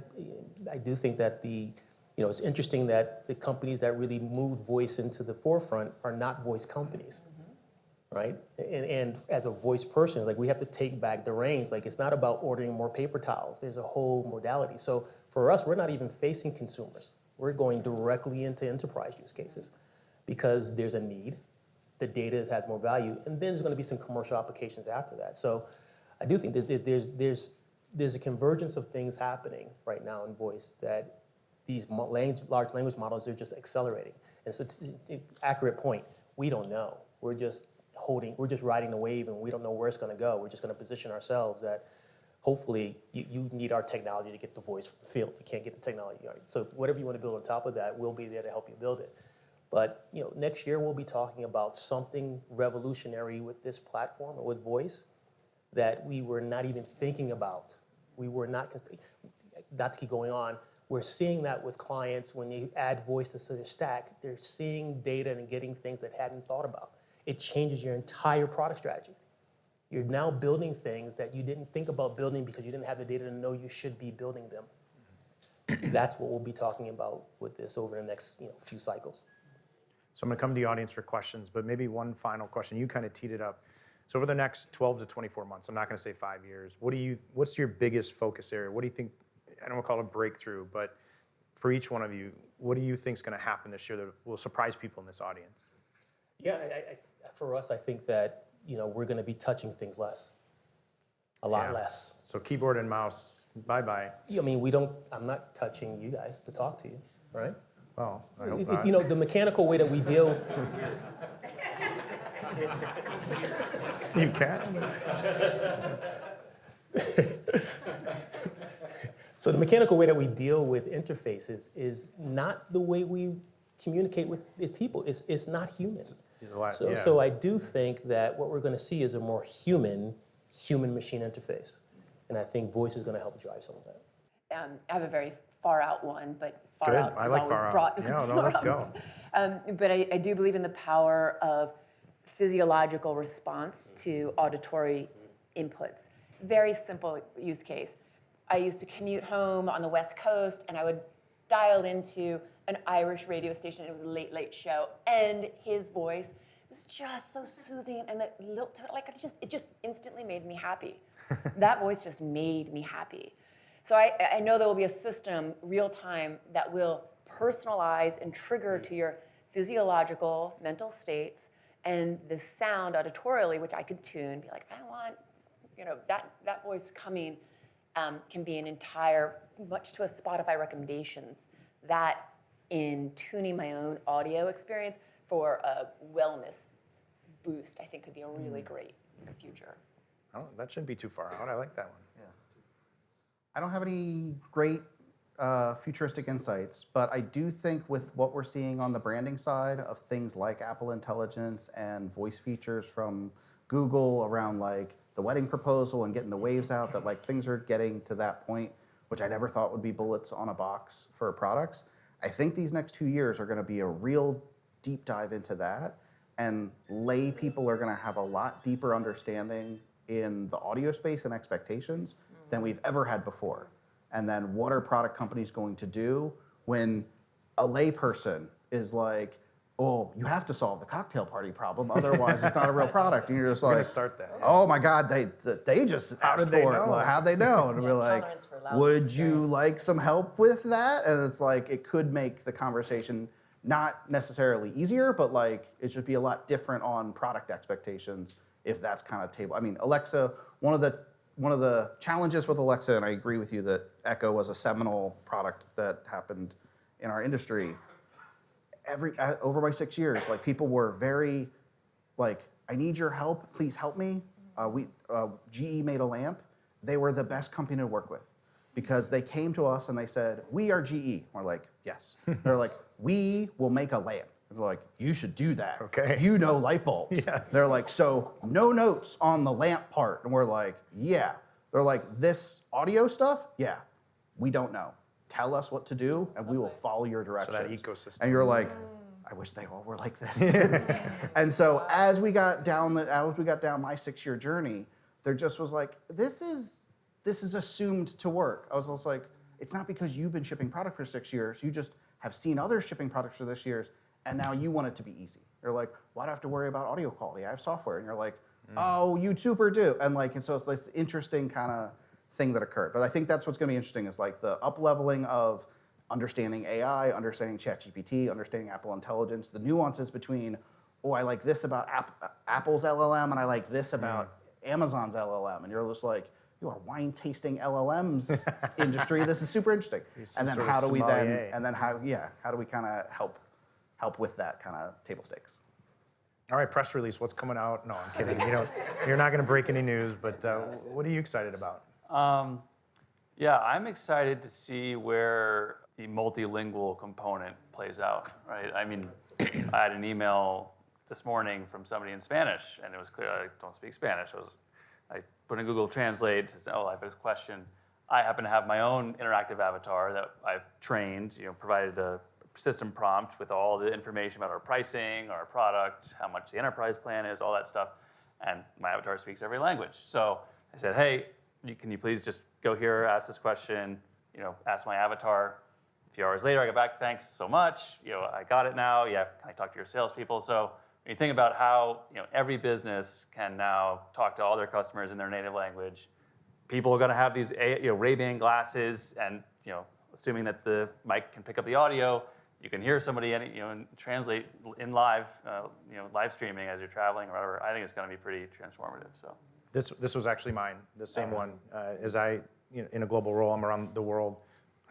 [SPEAKER 2] do think that it's interesting that the companies that really moved voice into the forefront are not voice companies, right? And as a voice person, it's like we have to take back the reins. Like it's not about ordering more paper towels. There's a whole modality. So for us, we're not even facing consumers. We're going directly into enterprise use cases because there's a need. The data has more value, and then there's going to be some commercial applications after that. So I do think there's a convergence of things happening right now in voice that these large language models are just accelerating. And so, accurate point, we don't know. We're just riding the wave, and we don't know where it's going to go. We're just going to position ourselves that hopefully you need our technology to get the voice field. You can't get the technology. Right? So whatever you want to build on top of that, we'll be there to help you build it. But next year we'll be talking about something revolutionary with this platform or with voice that we were not even thinking about. We were not to keep going on. We're seeing that with clients when you add voice to such a stack, they're seeing data and getting things that hadn't thought about. It changes your entire product strategy. You're now building things that you didn't think about building because you didn't have the data to know you should be building them. That's what we'll be talking about with this over the next few cycles.
[SPEAKER 1] So I'm going to come to the audience for questions, but maybe one final question. You kind of teed it up. So over the next 12 to 24 months, I'm not going to say 5 years, what's your biggest focus area? What do you think, I don't want to call it a breakthrough, but for each one of you, what do you think is going to happen this year that will surprise people in this audience?
[SPEAKER 2] Yeah, for us, I think that we're going to be touching things less, a lot less.
[SPEAKER 1] So keyboard and mouse, bye-bye.
[SPEAKER 2] I mean, I'm not touching you guys to talk to you, right?
[SPEAKER 1] Well, I hope not.
[SPEAKER 2] The mechanical way that we deal.
[SPEAKER 1] You can.
[SPEAKER 2] So the mechanical way that we deal with interfaces is not the way we communicate with people. It's not human. So I do think that what we're going to see is a more human-machine interface. And I think voice is going to help drive some of that.
[SPEAKER 3] I have a very far out one, but far
[SPEAKER 1] Good.
[SPEAKER 3] out
[SPEAKER 1] I
[SPEAKER 3] is
[SPEAKER 1] like
[SPEAKER 3] always
[SPEAKER 1] far
[SPEAKER 3] brought.
[SPEAKER 1] out. Yeah, no, let's go.
[SPEAKER 3] But I do believe in the power of physiological response to auditory inputs. Very simple use case. I used to commute home on the West Coast, and I would dial into an Irish radio station. It was a late show, and his voice was just so soothing, and it just instantly made me happy. That voice just made me happy. So I know there will be a system, real time, that will personalize and trigger to your physiological mental states and the sound auditorially, which I could tune, be like, I want, that voice coming can be an entire, much to a Spotify recommendations, that in tuning my own audio experience for a wellness boost, I think could be a really great future.
[SPEAKER 1] Oh, that shouldn't be too far out. I like that one.
[SPEAKER 4] Yeah. I don't have any great futuristic insights, but I do think with what we're seeing on the branding side of things like Apple Intelligence and voice features from Google around like the wedding proposal and getting the waves out, that like things are getting to that point, which I never thought would be bullets on a box for products. I think these next 2 years are going to be a real deep dive into that, and lay people are going to have a lot deeper understanding in the audio space and expectations than we've ever had before. And then what are product companies going to do when a layperson is like, oh, you have to solve the cocktail party problem, otherwise it's not a real product. And you're just
[SPEAKER 1] We're
[SPEAKER 4] like,
[SPEAKER 1] going to start that.
[SPEAKER 4] oh my God, they just
[SPEAKER 1] How
[SPEAKER 4] asked
[SPEAKER 1] did they
[SPEAKER 4] for it.
[SPEAKER 1] know?
[SPEAKER 4] Well, how'd they know? And we're like,
[SPEAKER 3] Tolerance for loud
[SPEAKER 4] would you
[SPEAKER 3] experience.
[SPEAKER 4] like some help with that? And it's like, it could make the conversation not necessarily easier, but like it should be a lot different on product expectations if that's kind of table. I mean, Alexa, one of the challenges with Alexa, and I agree with you that Echo was a seminal product that happened in our industry. Over my 6 years, like people were very like, I need your help, please help me. GE made a lamp. They were the best company to work with because they came to us and they said, we are GE. We're like, yes. They're like, we will make a lamp. And they're like, you should do that.
[SPEAKER 1] Okay.
[SPEAKER 4] You know light bulbs.
[SPEAKER 1] Yes.
[SPEAKER 4] They're like, so no notes on the lamp part. And we're like, yeah. They're like, this audio stuff? Yeah, we don't know. Tell us what to do, and we will follow your directions.
[SPEAKER 1] So that ecosystem.
[SPEAKER 4] And you're like, I wish they all were like this. And so as we got down my 6-year journey, there just was like, this is assumed to work. I was also like, it's not because you've been shipping product for 6 years. You just have seen others shipping products for this years, and now you want it to be easy. You're like, why do I have to worry about audio quality? I have software. And you're like, oh, you super do. And so it's this interesting kind of thing that occurred. But I think that's what's going to be interesting is like the up-leveling of understanding AI, understanding ChatGPT, understanding Apple Intelligence, the nuances between, oh, I like this about Apple's LLM, and I like this about Amazon's LLM. And you're just like, you are wine-tasting LLMs industry. This is super interesting. And then how do we how do we kind of help with that kind of table stakes?
[SPEAKER 1] All right, press release. What's coming out? No, I'm kidding. You're not going to break any news. But what are you excited about?
[SPEAKER 5] Yeah, I'm excited to see where the multilingual component plays out, right? I mean, I had an email this morning from somebody in Spanish, and it was clear I don't speak Spanish. I put in Google Translate to say, oh, I have a question. I happen to have my own interactive avatar that I've trained, provided a system prompt with all the information about our pricing, our product, how much the enterprise plan is, all that stuff, and my avatar speaks every language. So I said, hey, can you please just go here, ask this question, ask my avatar. A few hours later, I go back, thanks so much, I got it now, yeah, can I talk to your salespeople? So when you think about how every business can now talk to all their customers in their native language, people are going to have these Ray-Ban glasses, and assuming that the mic can pick up the audio, you can hear somebody and translate in live streaming as you're traveling or whatever. I think it's going to be pretty transformative. So
[SPEAKER 1] This was actually mine, the same one. As in a global role, I'm around the world.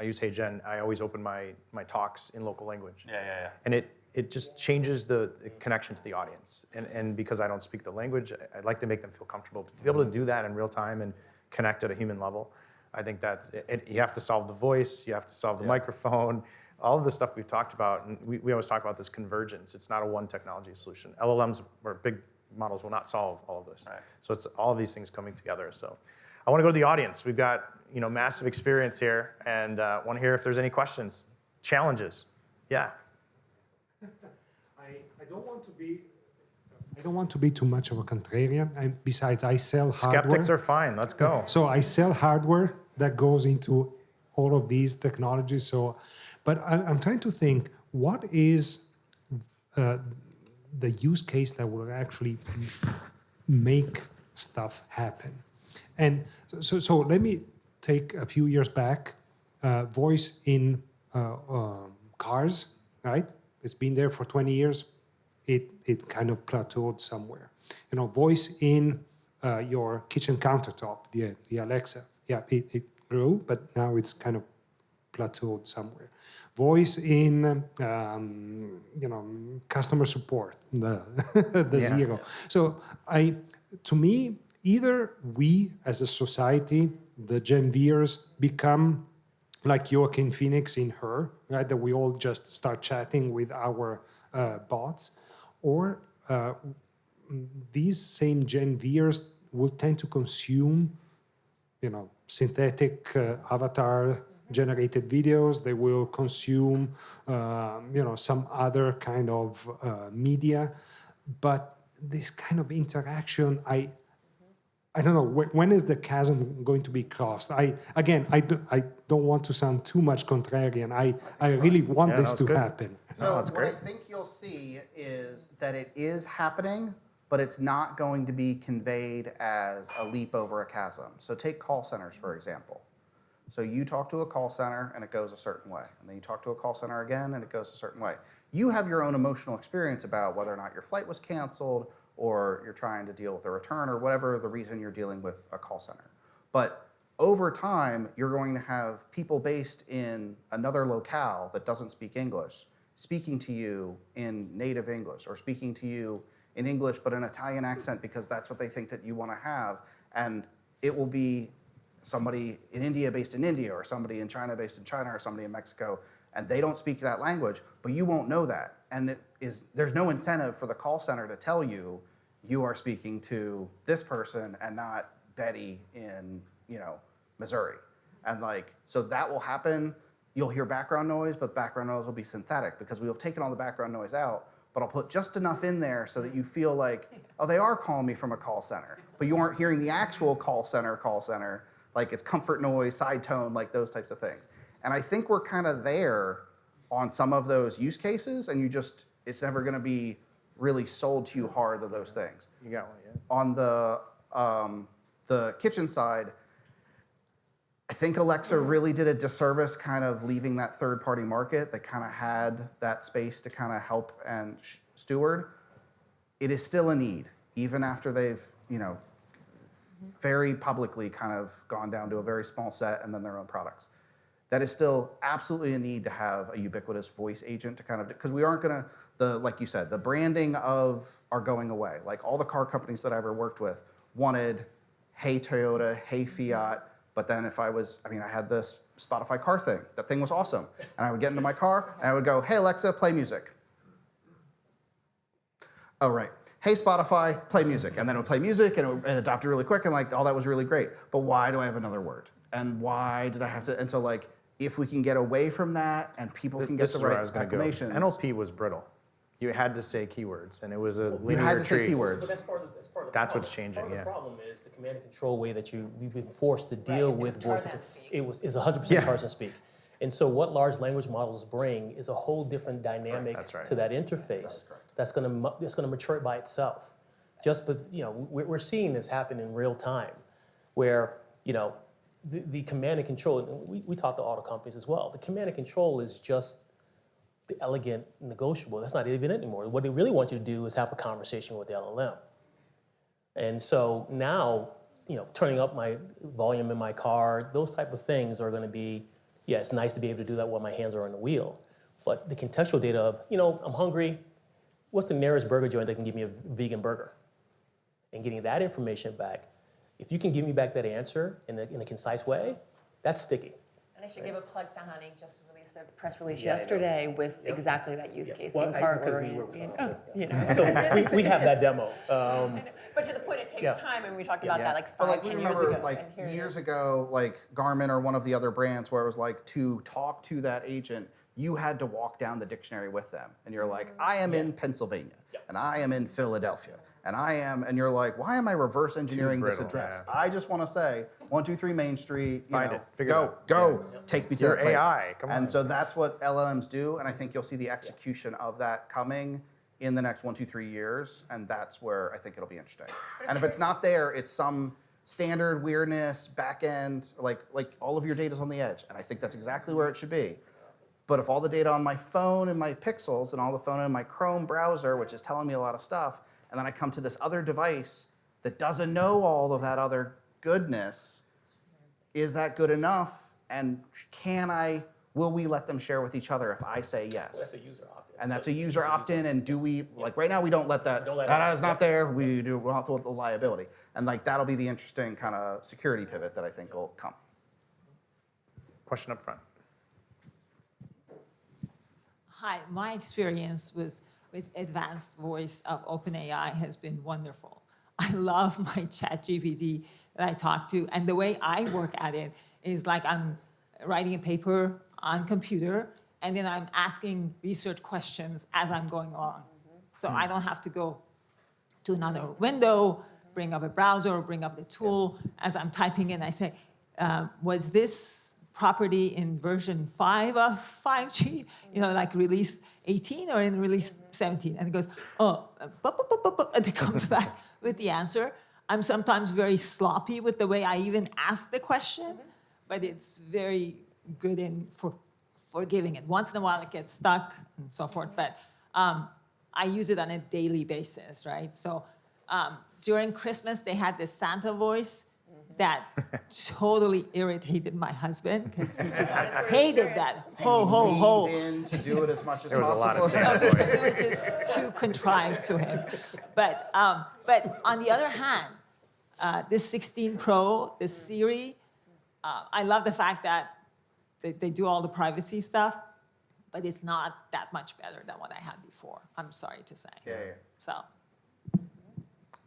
[SPEAKER 1] I use HeyGen. I always open my talks in local language.
[SPEAKER 5] Yeah.
[SPEAKER 1] And it just changes the connection to the audience. And because I don't speak the language, I'd like to make them feel comfortable. To be able to do that in real time and connect at a human level, I think that you have to solve the voice, you have to solve the microphone, all of the stuff we've talked about. And we always talk about this convergence. It's not a one technology solution. LLMs or big models will not solve all of this.
[SPEAKER 5] Right.
[SPEAKER 1] So it's all of these things coming together. So I want to go to the audience. We've got massive experience here, and want to hear if there's any questions, challenges. Yeah.
[SPEAKER 7] I don't want to be too much of a contrarian. And besides, I sell hardware.
[SPEAKER 1] Skeptics are fine. Let's go.
[SPEAKER 7] So I sell hardware that goes into all of these technologies. So, but I'm trying to think, what is the use case that will actually make stuff happen? And so let me take a few years back, voice in cars, right? It's been there for 20 years. It kind of plateaued somewhere. Voice in your kitchen countertop, the Alexa. Yeah, it grew, but now it's kind of plateaued somewhere. Voice in, customer support, the zero. So to me, either we as a society, the Gen Vers, become like Joaquin Phoenix in Her, right? That we all just start chatting with our bots, or these same Gen Vers will tend to consume, synthetic avatar-generated videos. They will consume, some other kind of media. But this kind of interaction, I don't know, when is the chasm going to be crossed? I don't want to sound too much contrarian. I really want this to happen.
[SPEAKER 4] So what I think you'll see is that it is happening, but it's not going to be conveyed as a leap over a chasm. So take call centers, for example. So you talk to a call center and it goes a certain way. And then you talk to a call center again and it goes a certain way. You have your own emotional experience about whether or not your flight was canceled, or you're trying to deal with a return, or whatever the reason you're dealing with a call center. But over time, you're going to have people based in another locale that doesn't speak English speaking to you in native English, or speaking to you in English but an Italian accent because that's what they think that you want to have. And it will be somebody in India based in India, or somebody in China based in China, or somebody in Mexico, and they don't speak that language, but you won't know that. and there's no incentive for the call center to tell you you are speaking to this person and not Betty in Missouri, and so that will happen. You'll hear background noise, but background noise will be synthetic because we have taken all the background noise out. But I'll put just enough in there so that you feel like, oh, they are calling me from a call center, but you aren't hearing the actual call center. Like it's comfort noise, side tone, like those types of things. And I think we're kind of there on some of those use cases, and it's never going to be really sold to you hard of those things.
[SPEAKER 1] You got one, yeah.
[SPEAKER 4] On the kitchen side, I think Alexa really did a disservice kind of leaving that third-party market that kind of had that space to kind of help and steward. It is still a need, even after they've, very publicly kind of gone down to a very small set and then their own products. That is still absolutely a need to have a ubiquitous voice agent to kind of, because we aren't gonna, like you said, the branding are going away. Like all the car companies that I ever worked with wanted, hey Toyota, hey Fiat, but then I had this Spotify car thing. That thing was awesome. And I would get into my car and I would go, hey Alexa, play music. Oh, right. Hey Spotify, play music. And then it would play music and it adopted really quick and all that was really great. But why do I have another word? And why did I have to? And so if we can get away from that and people can get
[SPEAKER 1] This
[SPEAKER 4] the
[SPEAKER 1] is where I
[SPEAKER 4] right
[SPEAKER 1] was going to go.
[SPEAKER 4] acclamations.
[SPEAKER 1] NLP was brittle. You had to say keywords, and it was a linear
[SPEAKER 4] You had to say
[SPEAKER 1] tree.
[SPEAKER 4] keywords.
[SPEAKER 2] But that's part of the
[SPEAKER 1] That's
[SPEAKER 2] problem.
[SPEAKER 1] what's changing,
[SPEAKER 2] Part of
[SPEAKER 1] yeah.
[SPEAKER 2] the problem is the command and control way that we've been forced to deal
[SPEAKER 3] Right,
[SPEAKER 2] with
[SPEAKER 3] it's
[SPEAKER 2] voice.
[SPEAKER 3] Tarzan speak.
[SPEAKER 2] Is 100%
[SPEAKER 1] Yeah.
[SPEAKER 2] Tarzan speak. And so what large language models bring is a whole different dynamic
[SPEAKER 1] That's right.
[SPEAKER 2] to that interface that's going to mature by itself. But we're seeing this happen in real time, where the command and control. And we talk to auto companies as well. The command and control is just the elegant negotiable. That's not even it anymore. What they really want you to do is have a conversation with the LLM. And so now, turning up my volume in my car, those type of things are going to be, it's nice to be able to do that while my hands are on the wheel. But the contextual data of, I'm hungry, what's the nearest burger joint that can give me a vegan burger? And getting that information back, if you can give me back that answer in a concise way, that's sticky.
[SPEAKER 3] And I should give a plug. Soundhounding just released a press release yesterday with exactly that use case in car
[SPEAKER 2] because we
[SPEAKER 3] ordering.
[SPEAKER 2] work with
[SPEAKER 3] So
[SPEAKER 2] we have that demo.
[SPEAKER 3] But to the point, it takes
[SPEAKER 2] Yeah.
[SPEAKER 3] time, and we talked about that like
[SPEAKER 4] But
[SPEAKER 3] 5,
[SPEAKER 4] we
[SPEAKER 3] 10 years
[SPEAKER 4] remember
[SPEAKER 3] ago. and here it
[SPEAKER 4] years
[SPEAKER 3] is.
[SPEAKER 4] ago, Garmin or one of the other brands where it was to talk to that agent, you had to walk down the dictionary with them. And you're like, I am in Pennsylvania, and I am in Philadelphia, and you're like, why am I reverse engineering this
[SPEAKER 1] brittle,
[SPEAKER 4] address?
[SPEAKER 1] yeah.
[SPEAKER 4] I just want to say 123 Main Street,
[SPEAKER 1] Find it, figure it out.
[SPEAKER 4] go, take me to
[SPEAKER 1] You're
[SPEAKER 4] that place.
[SPEAKER 1] AI, come on.
[SPEAKER 4] And so that's what LLMs do, and I think you'll see the execution of that coming in the next 1, 2, 3 years, and that's where I think it'll be interesting. And if it's not there, it's some standard weirdness, back end, like all of your data's on the edge, and I think that's exactly where it should be. But if all the data on my phone and my pixels and all the phone in my Chrome browser, which is telling me a lot of stuff, and then I come to this other device that doesn't know all of that other goodness, is that good enough? And will we let them share with each other if I say yes?
[SPEAKER 2] That's a user opt-in.
[SPEAKER 4] And that's a user opt-in, and do we, right now we don't let that,
[SPEAKER 2] Don't let
[SPEAKER 4] that
[SPEAKER 2] it-
[SPEAKER 4] is not there, we'll have to let the liability. And that'll be the interesting kind of security pivot that I think will come.
[SPEAKER 1] Question up front.
[SPEAKER 8] Hi, my experience with advanced voice of OpenAI has been wonderful. I love my ChatGPT that I talk to, and the way I work at it is like I'm writing a paper on computer, and then I'm asking research questions as I'm going along. So I don't have to go to another window, bring up a browser, or bring up the tool. As I'm typing in, I say, was this property in version 5 of 5G, like release 18 or in release 17? And it goes, and it comes back with the answer. I'm sometimes very sloppy with the way I even ask the question, but it's very good in forgiving it. Once in a while it gets stuck and so forth, but I use it on a daily basis, right? So during Christmas, they had this Santa voice that totally irritated my husband because he just hated that. Ho, ho, ho.
[SPEAKER 4] Leaned in to do it as much as
[SPEAKER 1] There was a lot
[SPEAKER 4] possible.
[SPEAKER 1] of Santa voice.
[SPEAKER 8] It was just too contrived to him. But on the other hand, this 16 Pro, this Siri, I love the fact that they do all the privacy stuff, but it's not that much better than what I had before, I'm sorry to say.
[SPEAKER 1] Yeah.
[SPEAKER 8] So,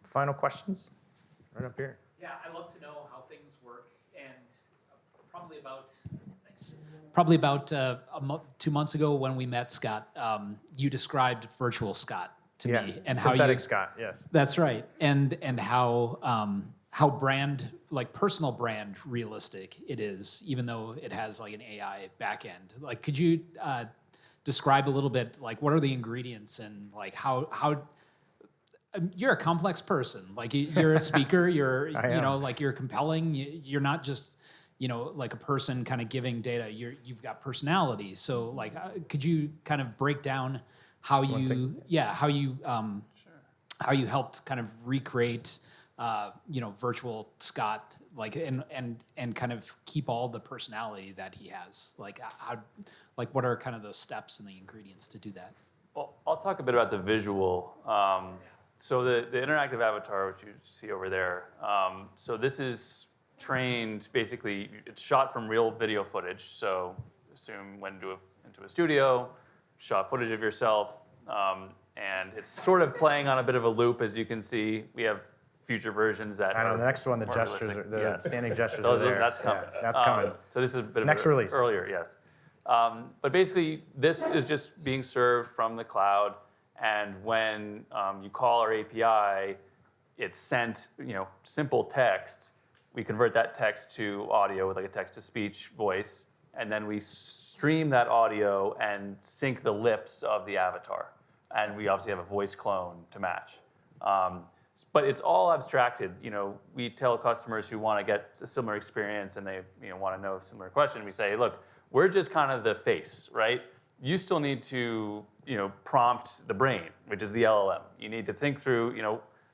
[SPEAKER 1] Final questions? Right up here.
[SPEAKER 9] Yeah, I'd love to know how things work, and probably about 2 months ago when we met, Scott, you described virtual Scott to me, and how
[SPEAKER 1] synthetic
[SPEAKER 9] you.
[SPEAKER 1] Scott, yes.
[SPEAKER 9] That's right, and how brand, like personal brand realistic it is, even though it has like an AI backend. Like, could you describe a little bit, like, what are the ingredients and like how you're a complex person. Like, you're a speaker. You're like, you're compelling. You're not just like a person kind of giving data. You've got personality. So like, could you kind of break down how you helped kind of recreate virtual Scott, like, and kind of keep all the personality that he has? Like, what are kind of the steps and the ingredients to do that?
[SPEAKER 5] Well, I'll talk a bit about the visual. So the interactive avatar, which you see over there, so this is trained, basically, it's shot from real video footage. So assume went into a studio, shot footage of yourself, and it's sort of playing on a bit of a loop, as you can see. We have future versions that
[SPEAKER 1] I know,
[SPEAKER 5] are
[SPEAKER 1] the next one, the
[SPEAKER 5] more
[SPEAKER 1] gestures,
[SPEAKER 5] realistic.
[SPEAKER 1] the standing gestures
[SPEAKER 5] Those
[SPEAKER 1] are there.
[SPEAKER 5] That's coming.
[SPEAKER 1] Yeah, that's coming.
[SPEAKER 5] So this is a bit of
[SPEAKER 1] Next release.
[SPEAKER 5] earlier, yes. But basically, this is just being served from the cloud. And when you call our API, it's sent, simple text. We convert that text to audio with like a text-to-speech voice, and then we stream that audio and sync the lips of the avatar. And we obviously have a voice clone to match. But it's all abstracted. We tell customers who want to get a similar experience and they want to know a similar question, we say, look, we're just kind of the face, right? You still need to prompt the brain, which is the LLM. You need to think through,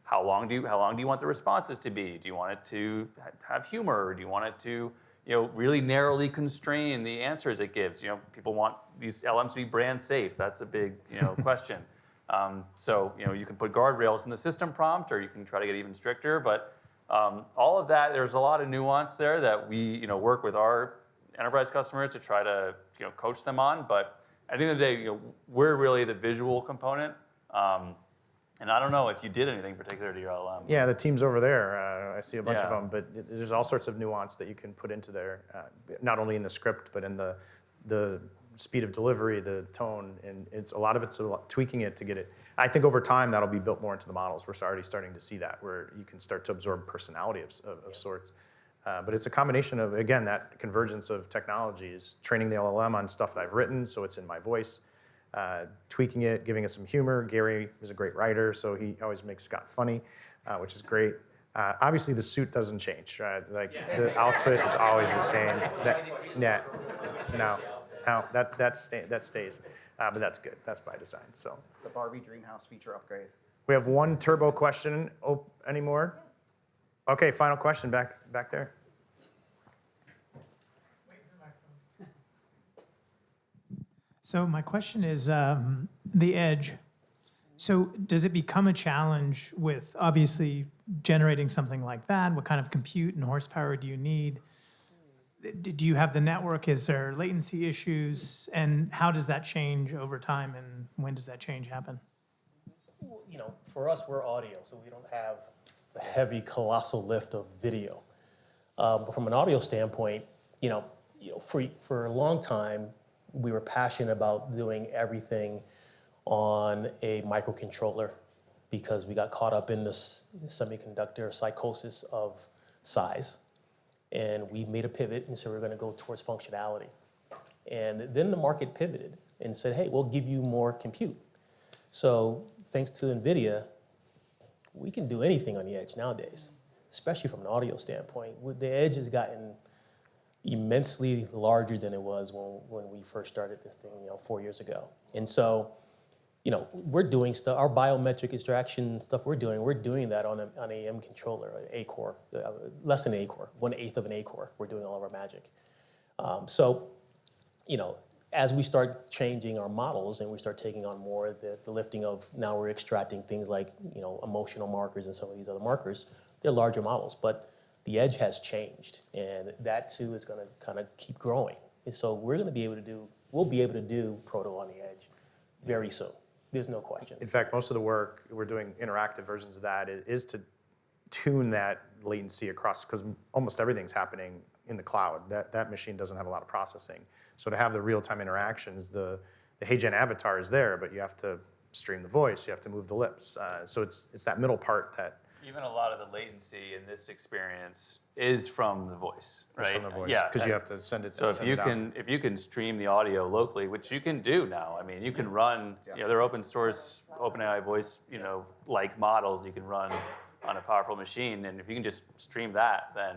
[SPEAKER 5] how long do you want the responses to be? Do you want it to have humor? Do you want it to, really narrowly constrain the answers it gives? People want these LLMs to be brand safe. That's a big, question. So, you can put guardrails in the system prompt, or you can try to get even stricter. But all of that, there's a lot of nuance there that we, work with our enterprise customers to try to, coach them on. But at the end of the day, we're really the visual component. And I don't know if you did anything particular to your LLM.
[SPEAKER 1] Yeah, the team's over there. I see a bunch of
[SPEAKER 5] Yeah.
[SPEAKER 1] them, but there's all sorts of nuance that you can put into there, not only in the script, but in the speed of delivery, the tone, and it's tweaking it to get it. I think over time that'll be built more into the models. We're already starting to see that, where you can start to absorb personality of sorts. But it's a combination of, again, that convergence of technologies, training the LLM on stuff that I've written, so it's in my voice, tweaking it, giving it some humor. Gary is a great writer, so he always makes Scott funny, which is great. Obviously, the suit doesn't change, right? Like, the outfit is always the same. That stays. But that's good. That's by design. So
[SPEAKER 4] It's the Barbie Dreamhouse feature upgrade.
[SPEAKER 1] we have one turbo question. Any more? Okay, final question back there.
[SPEAKER 10] So my question is the edge. So does it become a challenge with obviously generating something like that? What kind of compute and horsepower do you need? Do you have the network? Is there latency issues? And how does that change over time? And when does that change happen?
[SPEAKER 2] For us, we're audio, so we don't have the heavy, colossal lift of video. But from an audio standpoint, for a long time, we were passionate about doing everything on a microcontroller because we got caught up in this semiconductor psychosis of size. And we made a pivot and said we're going to go towards functionality. And then the market pivoted and said, hey, we'll give you more compute. So thanks to NVIDIA, we can do anything on the edge nowadays, especially from an audio standpoint. The edge has gotten immensely larger than it was when we first started this thing, 4 years ago. And so, we're doing stuff, our biometric extraction stuff we're doing that on an AM controller, an A core, less than an A core, 1/8 of an A core. We're doing all of our magic. As we start changing our models and we start taking on more the lifting of, now we're extracting things like, emotional markers and some of these other markers, they're larger models, but the edge has changed, and that too is going to kind of keep growing. And so we're going to be able to do we'll be able to do proto on the edge very soon. There's no question.
[SPEAKER 1] In fact, most of the work, we're doing interactive versions of that, is to tune that latency across, because almost everything's happening in the cloud. That machine doesn't have a lot of processing. So to have the real-time interactions, the HeyGen avatar is there, but you have to stream the voice, you have to move the lips. So it's that middle part that
[SPEAKER 5] Even a lot of the latency in this experience is from the voice, right?
[SPEAKER 1] is from the voice,
[SPEAKER 5] Yeah,
[SPEAKER 1] because you have to send it.
[SPEAKER 5] So
[SPEAKER 1] send it out.
[SPEAKER 5] if you can stream the audio locally, which you can do now, I mean, you can run, they're open source, OpenAI voice, like models you can run on a powerful machine, and if you can just stream that, then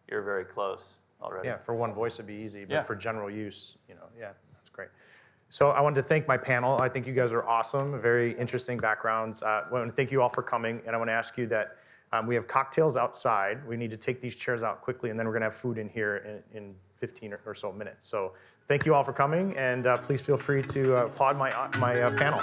[SPEAKER 5] you're very close already.
[SPEAKER 1] Yeah, for one voice it'd be easy, but
[SPEAKER 5] Yeah.
[SPEAKER 1] for general use, that's great. So I wanted to thank my panel. I think you guys are awesome, very interesting backgrounds. I want to thank you all for coming, and I want to ask you that we have cocktails outside. We need to take these chairs out quickly, and then we're going to have food in here in 15 or so minutes. So thank you all for coming, and please feel free to applaud my panel.